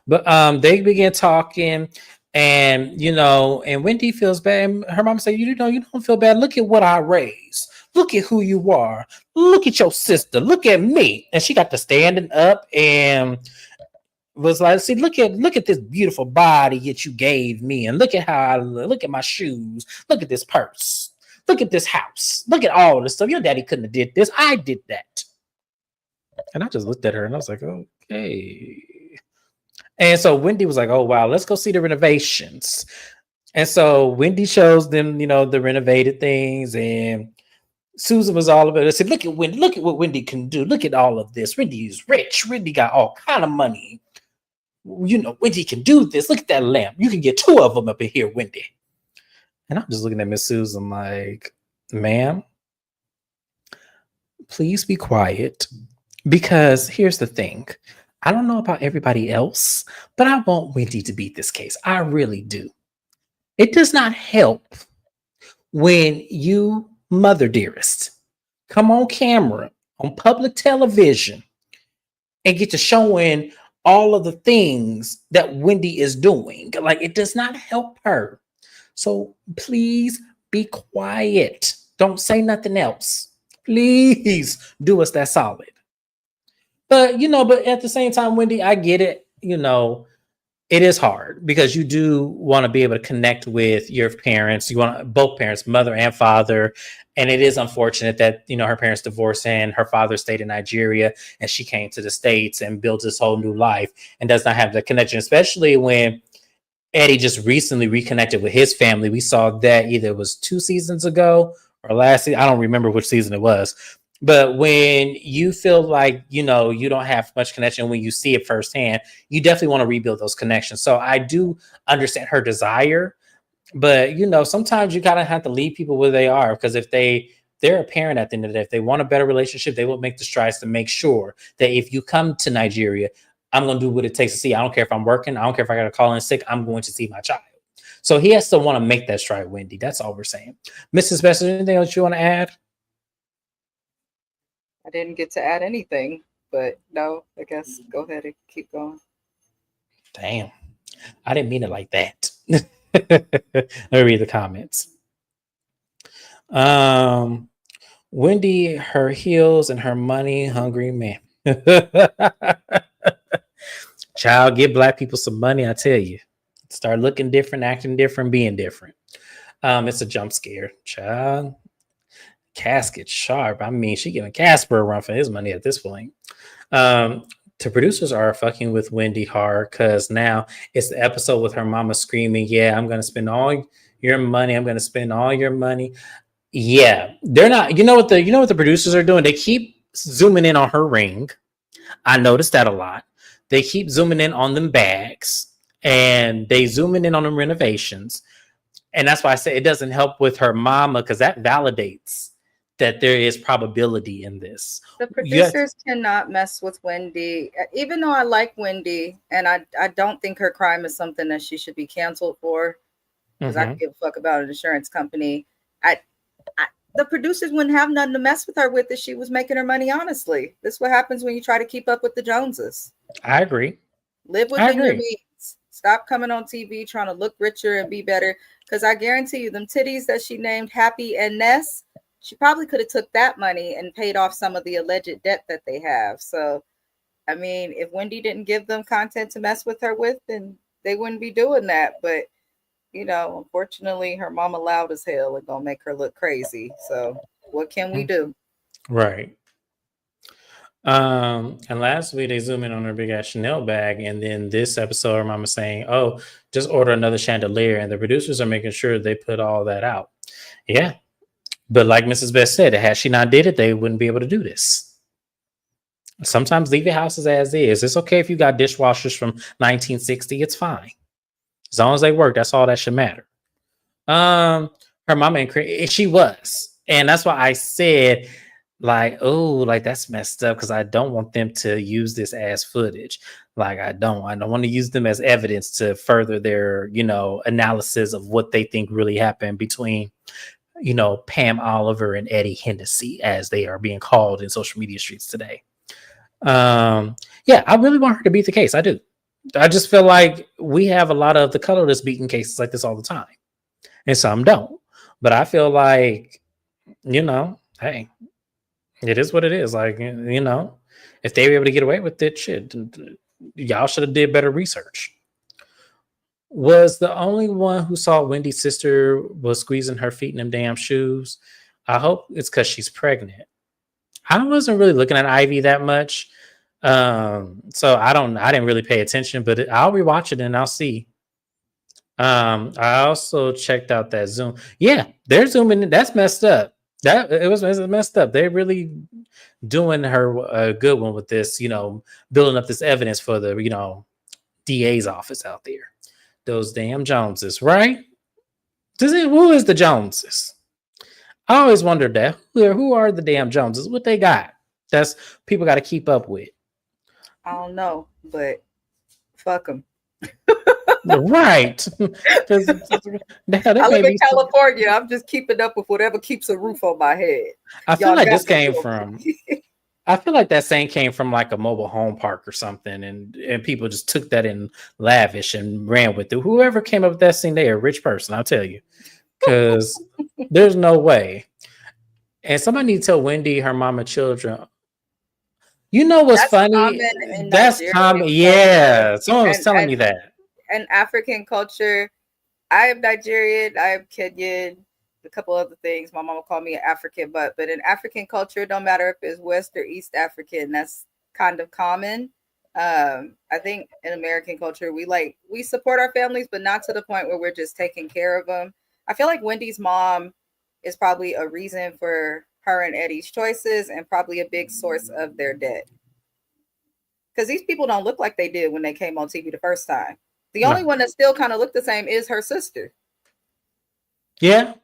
But they began talking, and and Wendy feels bad. And her mom said, you don't feel bad. Look at what I raised. Look at who you are. Look at your sister. Look at me. And she got to standing up and was like, see, look at this beautiful body that you gave me, and look at how I look at my shoes, look at this purse, look at this house, look at all this stuff. Your daddy couldn't have did this. I did that. And I just looked at her and I was like, okay. And so Wendy was like, oh wow, let's go see the renovations. And so Wendy shows them, the renovated things, and Susan was all about it. I said, look at Wendy, look at what Wendy can do. Look at all of this. Wendy is rich. Wendy got all kind of money. Wendy can do this. Look at that lamp. You can get 2 of them up in here, Wendy. And I'm just looking at Miss Susan like, ma'am, please be quiet. Because here's the thing. I don't know about everybody else, but I want Wendy to beat this case. I really do. It does not help when you, mother dearest, come on camera, on public television, and get to showing all of the things that Wendy is doing. Like, it does not help her. So please be quiet. Don't say nothing else. Please do us that solid. But at the same time, Wendy, I get it. It is hard because you do want to be able to connect with your parents. You want both parents, mother and father. And it is unfortunate that, her parents divorced and her father stayed in Nigeria and she came to the States and built this whole new life and does not have the connection, especially when Eddie just recently reconnected with his family. We saw that either it was 2 seasons ago or last season. I don't remember which season it was. But when you feel like, you don't have much connection, when you see it firsthand, you definitely want to rebuild those connections. So I do understand her desire, but, sometimes you gotta have to leave people where they are, because if they're a parent at the end of the day, if they want a better relationship, they will make the strides to make sure that if you come to Nigeria, I'm going to do what it takes to see. I don't care if I'm working. I don't care if I got to call in sick. I'm going to see my child. So he has to want to make that stride, Wendy. That's all we're saying. Mrs. Best, anything else you want to add? I didn't get to add anything, but no, I guess go ahead and keep going. Damn. I didn't mean it like that. Let me read the comments. Wendy, her heels and her money hungry man. Child, give black people some money, I tell you. Start looking different, acting different, being different. It's a jump scare, child. Casket sharp. I mean, she giving Casper a run for his money at this point. Um, the producers are fucking with Wendy hard because now it's the episode with her mama screaming, "Yeah, I'm gonna spend all your money. I'm gonna spend all your money." Yeah, they're not. You know what the producers are doing? They keep zooming in on her ring. I noticed that a lot. They keep zooming in on them bags and they zooming in on them renovations. And that's why I say it doesn't help with her mama because that validates that there is probability in this. The Yes. producers cannot mess with Wendy, even though I like Wendy, and I don't think her crime is something that she should be canceled for, because I Mm-hmm. could give a fuck about an insurance company. I, the producers wouldn't have nothing to mess with her with if she was making her money honestly. This is what happens when you try to keep up with the Joneses. I agree. Live I within your agree. means. Stop coming on TV trying to look richer and be better. Because I guarantee you, them titties that she named Happy and Ness, she probably could have took that money and paid off some of the alleged debt that they have. So, I mean, if Wendy didn't give them content to mess with her with, then they wouldn't be doing that. But unfortunately, her mama loud as hell and gonna make her look crazy. So, what can we do? Right. And last week they zoom in on her big ass Chanel bag, and then this episode, her mama saying, "Oh, just order another chandelier," and the producers are making sure they put all that out. Yeah, but like Mrs. Best said, had she not did it, they wouldn't be able to do this. Sometimes leave your houses as is. It's okay if you got dishwashers from 1960. It's fine as long as they work. That's all that should matter. Her mama she was, and that's why I said, like, oh, like that's messed up because I don't want them to use this as footage. Like, I don't want to use them as evidence to further their, analysis of what they think really happened between, Pam Oliver and Eddie Hennessy, as they are being called in social media streets today. Yeah, I really want her to beat the case. I do. I just feel like we have a lot of the colorless beating cases like this all the time, and some don't. But I feel like, hey, it is what it is. Like, if they were able to get away with it, shit, y'all should have did better research. Was the only one who saw Wendy's sister was squeezing her feet in them damn shoes. I hope it's because she's pregnant. I wasn't really looking at Ivy that much. So I didn't really pay attention, but I'll rewatch it and I'll see. I also checked out that Zoom. Yeah, they're zooming in. That's messed up. It was messed up. They're really doing her a good one with this, building up this evidence for the, DA's office out there. Those damn Joneses, right? Who is the Joneses? I always wondered that. Who are the damn Joneses? What they got? That's people got to keep up with. I don't know, but fuck them. Right. I live in California. I'm just keeping up with whatever keeps a roof on my head. I feel like this came from. I feel like that saying came from like a mobile home park or something, and people just took that in lavish and ran with it. Whoever came up with that scene, they're a rich person, I'll tell you, because there's no way. And somebody need to tell Wendy her mama children. You know what's funny? That's common. Yeah, someone was telling me that. And African culture, I am Nigerian, I am Kenyan, a couple other things. My mama called me an African, but in African culture, it don't matter if it's West or East African. That's kind of common. I think in American culture, we support our families, but not to the point where we're just taking care of them. I feel like Wendy's mom is probably a reason for her and Eddie's choices and probably a big source of their debt. Because these people don't look like they did when they came on TV the first time. The only one that still kind of looked the same is her sister. Yeah.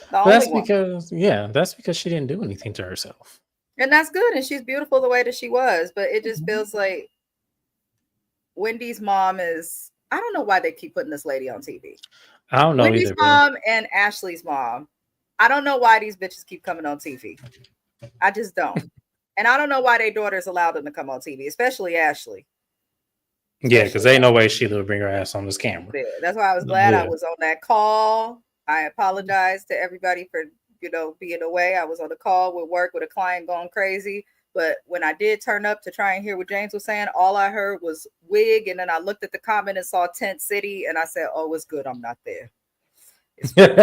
That's because she didn't do anything to herself. And that's good. And she's beautiful the way that she was. But it just feels like Wendy's mom is, I don't know why they keep putting this lady on TV. I don't know Wendy's either. Mom and Ashley's mom. I don't know why these bitches keep coming on TV. I just don't. And I don't know why their daughters allowed them to come on TV, especially Ashley. Yeah, because ain't no way Sheila would bring her ass on this camera. Yeah, that's why I was glad I was on that call. I apologize to everybody for, being away. I was on the call with work with a client going crazy. But when I did turn up to try and hear what James was saying, all I heard was wig. And then I looked at the comment and saw Tent City. And I said, oh, it's good. I'm not there. It's real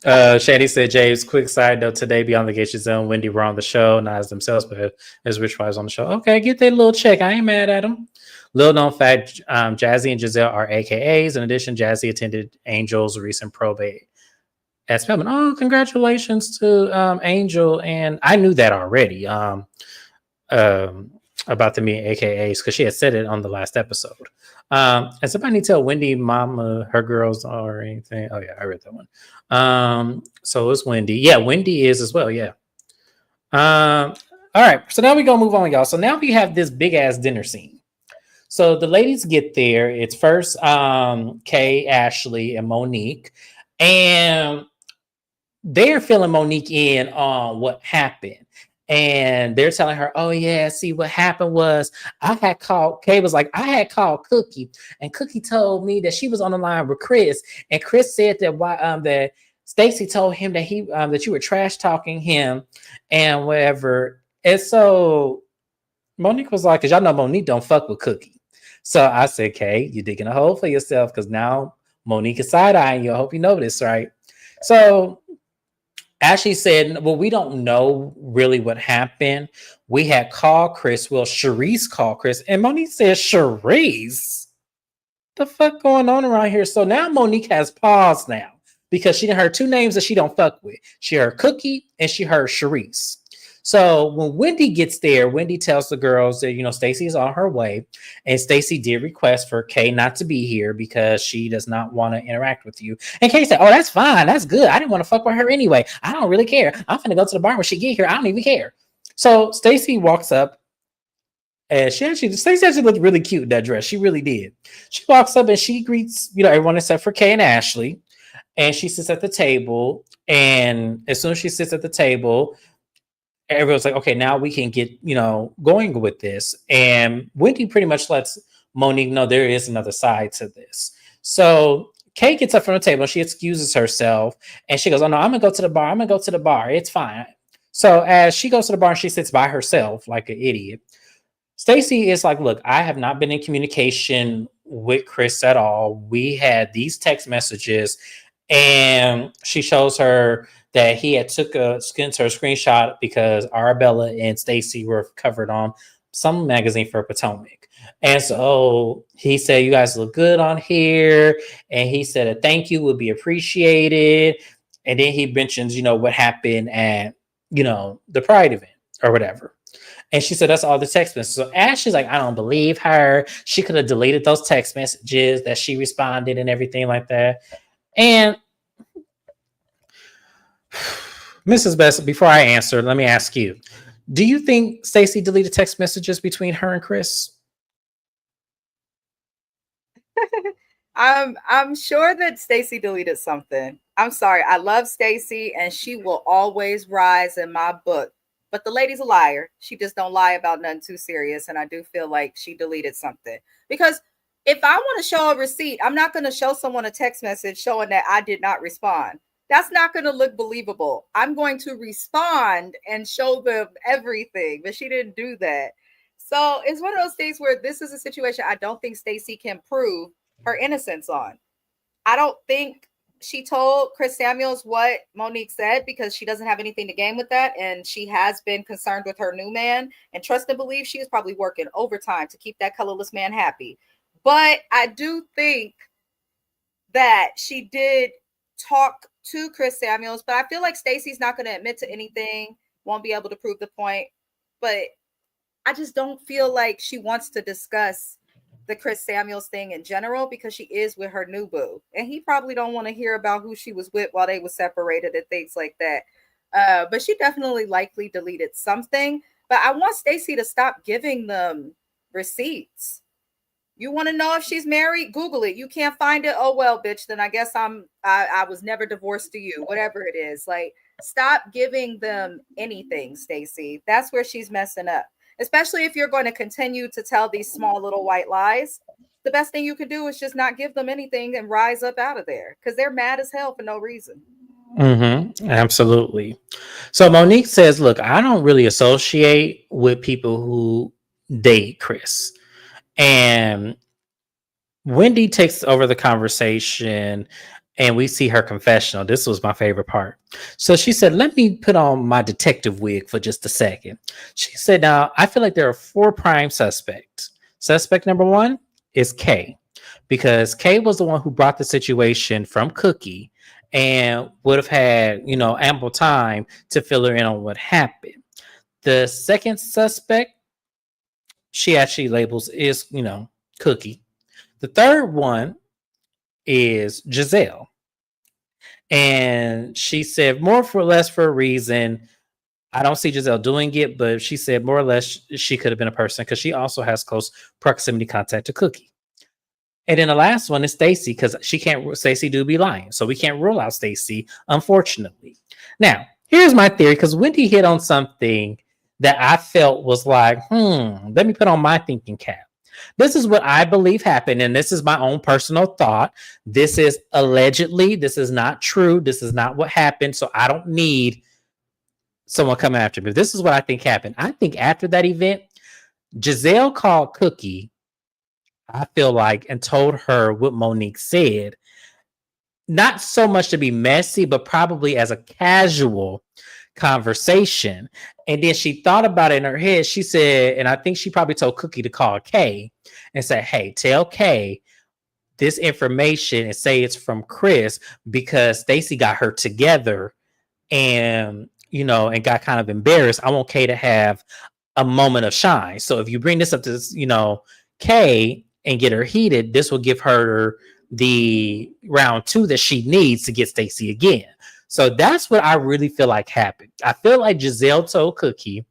good. Shady said, James, quick side note today, Beyond the Gates Zone, Wendy were on the show, not as themselves, but as Rich Wise on the show. Okay, get that little check. I ain't mad at them. Little known fact, Jazzy and Giselle are AKAs. In addition, Jazzy attended Angel's recent probate at Spelman. Oh, congratulations to Angel. And I knew that already um, about the being AKAs because she had said it on the last episode. And somebody tell Wendy mama her girls or anything. Oh, yeah, I read that one. So it's Wendy. Yeah, Wendy is as well. Yeah. All right. So now we gonna move on, y'all. So now we have this big ass dinner scene. So the ladies get there. It's first Kay, Ashley, and Monique. And they're filling Monique in on what happened. And they're telling her, oh, yeah, see, what happened was I had called, Kay was like, I had called Cookie, and Cookie told me that she was on the line with Chris. And Chris said that Stacy told him that that you were trash talking him and whatever. And so Monique was like, because y'all know Monique don't fuck with Cookie. So I said, Kay, you're digging a hole for yourself because now Monique is side-eyeing you. I hope you know this, right? So Ashley said, well, we don't know really what happened. We had called Chris. Well, Sharice called Chris. And Monique said, Sharice? The fuck going on around here? So now Monique has paused now because she heard two names that she don't fuck with. She heard Cookie and she heard Sharice. So when Wendy gets there, Wendy tells the girls that, Stacy is on her way. And Stacy did request for Kay not to be here because she does not want to interact with you. And Kay said, oh, that's fine. That's good. I didn't want to fuck with her anyway. I don't really care. I'm finna go to the bar when she get here. I don't even care. So Stacy walks up. And Stacy actually looked really cute in that dress. She really did. She walks up and she greets, everyone except for Kay and Ashley. And she sits at the table. And as soon as she sits at the table, everyone's like, okay, now we can get, going with this. And Wendy pretty much lets Monique know there is another side to this. So Kay gets up from the table. She excuses herself. And she goes, oh, no, I'm going to go to the bar. I'm going to go to the bar. It's fine. So as she goes to the bar and she sits by herself like an idiot, Stacy is like, look, I have not been in communication with Chris at all. We had these text messages, and she shows her that he had took a screenshot because Arabella and Stacy were covered on some magazine for Potomac. And so he said, you guys look good on here. And he said a thank you would be appreciated. And then he mentions, what happened at, the Pride event or whatever. And she said, that's all the text messages. So Ashley's like, I don't believe her. She could have deleted those text messages that she responded and everything like that. And Mrs. Best, before I answer, let me ask you, do you think Stacy deleted text messages between her and Chris? I'm sure that Stacy deleted something. I'm sorry. I love Stacy and she will always rise in my book. But the lady's a liar. She just don't lie about nothing too serious. And I do feel like she deleted something. Because if I want to show a receipt, I'm not going to show someone a text message showing that I did not respond. That's not going to look believable. I'm going to respond and show them everything. But she didn't do that. So it's one of those things where this is a situation I don't think Stacy can prove her innocence on. I don't think she told Chris Samuels what Monique said because she doesn't have anything to gain with that. And she has been concerned with her new man, and trust and believe she is probably working overtime to keep that colorless man happy. But I do think that she did talk to Chris Samuels, but I feel like Stacy's not going to admit to anything, won't be able to prove the point. But I just don't feel like she wants to discuss the Chris Samuels thing in general because she is with her new boo. And he probably don't want to hear about who she was with while they were separated and things like that. But she definitely likely deleted something. But I want Stacy to stop giving them receipts. You want to know if she's married? Google it. You can't find it. Oh, well, bitch, then I guess I was never divorced to you, whatever it is. Like, stop giving them anything, Stacy. That's where she's messing up. Especially if you're going to continue to tell these small little white lies. The best thing you could do is just not give them anything and rise up out of there because they're mad as hell for no reason. Absolutely. So Monique says, look, I don't really associate with people who date Chris. And Wendy takes over the conversation and we see her confessional. This was my favorite part. So she said, let me put on my detective wig for just a second. She said, now I feel like there are four prime suspects. Suspect number one is Kay, because Kay was the one who brought the situation from Cookie and would have had, ample time to fill her in on what happened. The second suspect she actually labels is, Cookie. The third one is Giselle. And she said, more for less for a reason. I don't see Giselle doing it, but she said more or less she could have been a person because she also has close proximity contact to Cookie. And then the last one is Stacy, because Stacy do be lying. So we can't rule out Stacy, unfortunately. Now, here's my theory, because Wendy hit on something that I felt was like, let me put on my thinking cap. This is what I believe happened, and this is my own personal thought. This is allegedly, this is not true. This is not what happened. So I don't need someone coming after me. This is what I think happened. I think after that event, Giselle called Cookie, I feel like, and told her what Monique said. Not so much to be messy, but probably as a casual conversation. And then she thought about it in her head. She said, and I think she probably told Cookie to call Kay and say, hey, tell Kay this information and say it's from Chris, because Stacy got her together and, and got kind of embarrassed. I want Kay to have a moment of shine. So if you bring this up to, Kay and get her heated, this will give her the round two that she needs to get Stacy again. So that's what I really feel like happened. I feel like Giselle told Cookie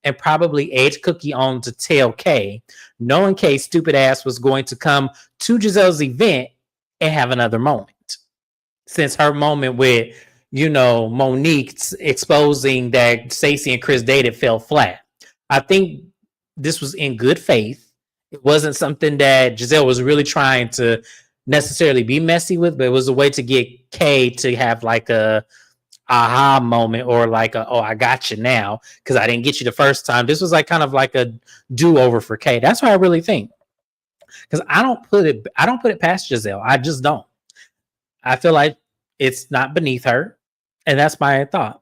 and probably egged Cookie on to tell Kay, knowing Kay's stupid ass was going to come to Giselle's event and have another moment. Since her moment with, Monique exposing that Stacey and Chris dated fell flat. I think this was in good faith. It wasn't something that Giselle was really trying to necessarily be messy with, but it was a way to get Kay to have like a aha moment, or like oh, I got you now because I didn't get you the first time. This was like kind of like a do-over for Kay. That's what I really think. Because I don't put it past Giselle. I just don't. I feel like it's not beneath her. And that's my thought.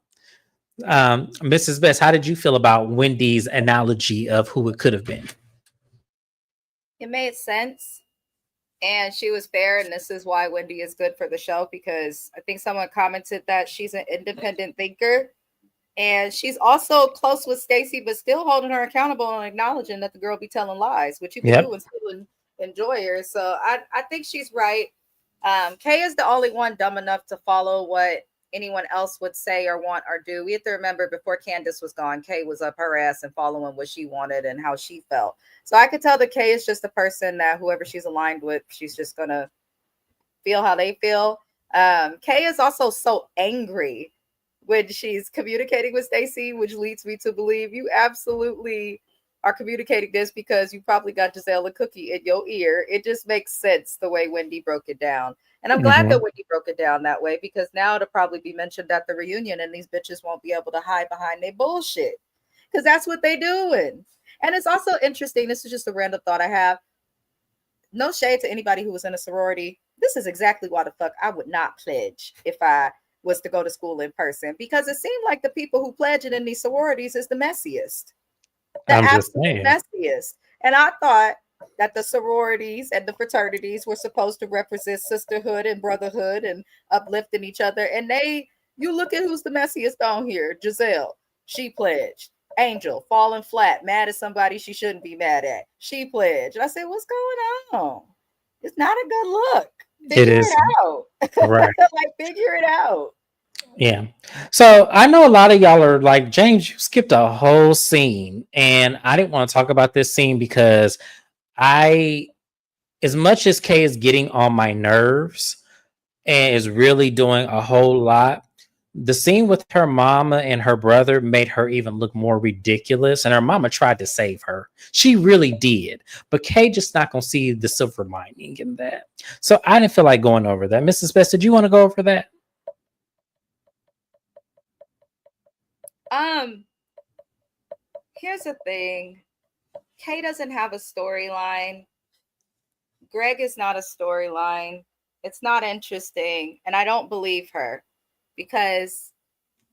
Mrs. Best, how did you feel about Wendy's analogy of who it could have been? It made sense. And she was fair. And this is why Wendy is good for the show, because I think someone commented that she's an independent thinker. And she's also close with Stacy, but still holding her accountable and acknowledging that the girl be telling lies, which you can do and still enjoy her. So I think she's right. Kay is the only one dumb enough to follow what anyone else would say or want or do. We have to remember, before Candace was gone, Kay was up her ass and following what she wanted and how she felt. So I could tell that Kay is just a person that whoever she's aligned with, she's just going to feel how they feel. Kay is also so angry when she's communicating with Stacy, which leads me to believe you absolutely are communicating this because you probably got Giselle and Cookie in your ear. It just makes sense the way Wendy broke it down. And I'm glad that Wendy broke it down that way, because now it'll probably be mentioned at the reunion and these bitches won't be able to hide behind their bullshit, because that's what they doing. And it's also interesting. This is just a random thought I have. No shade to anybody who was in a sorority. This is exactly why the fuck I would not pledge if I was to go to school in person, because it seemed like the people who pledge it in these sororities is the messiest. The absolute messiest. And I thought that the sororities and the fraternities were supposed to represent sisterhood and brotherhood and uplifting each other. And you look at who's the messiest on here. Giselle, she pledged. Angel, falling flat, mad at somebody she shouldn't be mad at. She pledged. And I said, what's going on? It's not a good look. Figure it out. Right. Like, figure it out. Yeah. So I know a lot of y'all are like, James, you skipped a whole scene. And I didn't want to talk about this scene because as much as Kay is getting on my nerves and is really doing a whole lot, the scene with her mama and her brother made her even look more ridiculous. And her mama tried to save her. She really did. But Kay just not going to see the silver lining in that. So I didn't feel like going over that. Mrs. Best, did you want to go over that? Here's the thing. Kay doesn't have a storyline. Greg is not a storyline. It's not interesting. And I don't believe her because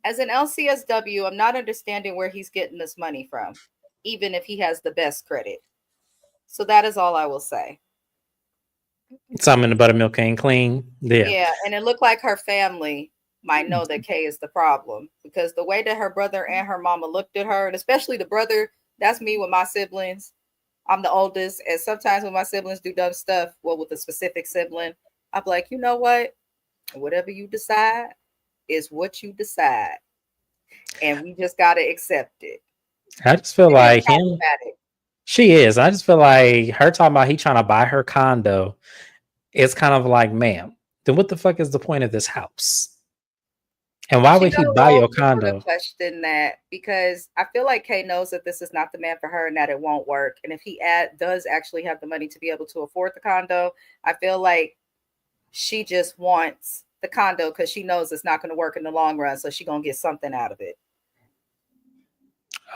as an LCSW, I'm not understanding where he's getting this money from, even if he has the best credit. So that is all I will say. Something in the buttermilk ain't clean. Yeah, and it looked like her family might know that Kay is the problem because the way that her brother and her mama looked at her, and especially the brother, that's me with my siblings. I'm the oldest, and sometimes when my siblings do dumb stuff, well, with a specific sibling, I'm like, you know what? Whatever you decide is what you decide, and we just gotta accept it. I just feel It is like him. problematic. She is. I just feel like her talking about he trying to buy her condo. It's kind of like, ma'am, then what the fuck is the point of this house? And why would he buy your condo? Question that because I feel like Kay knows that this is not the man for her and that it won't work. And if he does actually have the money to be able to afford the condo, I feel like she just wants the condo because she knows it's not going to work in the long run. So she's going to get something out of it.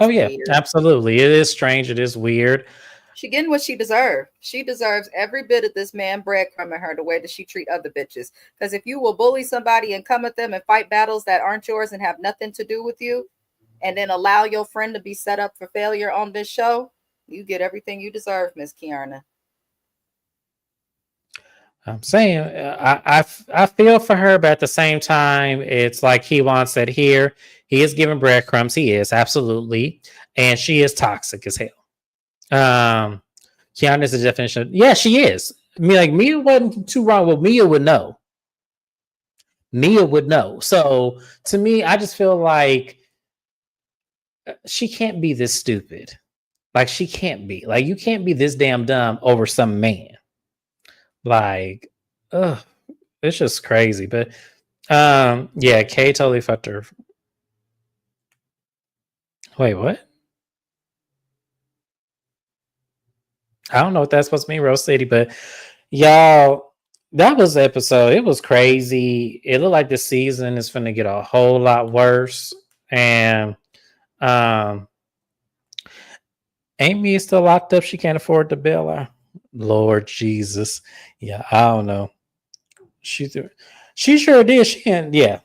Oh, yeah, absolutely. It is strange. It is weird. She getting what she deserves. She deserves every bit of this man breadcrumbing her the way that she treat other bitches. Because if you will bully somebody and come at them and fight battles that aren't yours and have nothing to do with you, and then allow your friend to be set up for failure on this show, you get everything you deserve, Miss Kiana. I'm saying I feel for her, but at the same time, it's like Keywan said here. He is giving breadcrumbs. He is absolutely, and she is toxic as hell. Kiana is the definition of, yeah, she is. I mean, like, Mia wasn't too wrong. Well, Mia would know. Mia would know. So to me, I just feel like she can't be this stupid. Like, she can't be. Like, you can't be this damn dumb over some man. Like, ugh, it's just crazy. But yeah, Kay totally fucked her. Wait, what? I don't know what that's supposed to mean, Rose City, but y'all, that was the episode. It was crazy. It looked like the season is going to get a whole lot worse. And Amy is still locked up. She can't afford to bail her. Lord Jesus. Yeah, I don't know. She sure did. She can't, yeah.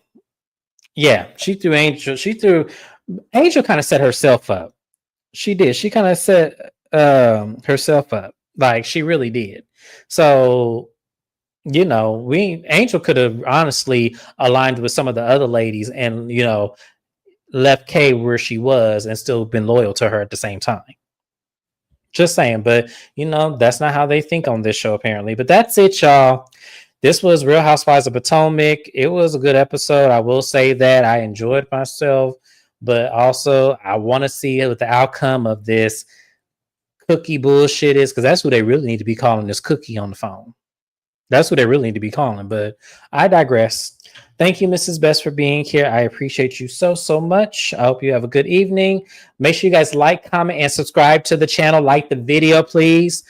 Yeah, she threw Angel kind of set herself up. She did. She kind of set herself up. Like, she really did. So, you know, Angel could have honestly aligned with some of the other ladies and, you know, left Kay where she was and still been loyal to her at the same time. Just saying. But, you know, that's not how they think on this show, apparently. But that's it, y'all. This was Real Housewives of Potomac. It was a good episode. I will say that I enjoyed myself, but also I want to see what the outcome of this cookie bullshit is, because that's who they really need to be calling, this cookie on the phone. That's what they really need to be calling. But I digress. Thank you, Mrs. Best, for being here. I appreciate you so much. I hope you have a good evening. Make sure you guys like, comment, and subscribe to the channel. Like the video, please.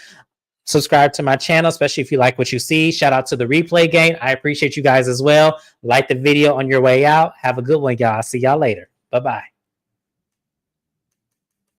Subscribe to my channel, especially if you like what you see. Shout out to the replay gang. I appreciate you guys as well. Like the video on your way out. Have a good one, y'all. See y'all later. Bye-bye.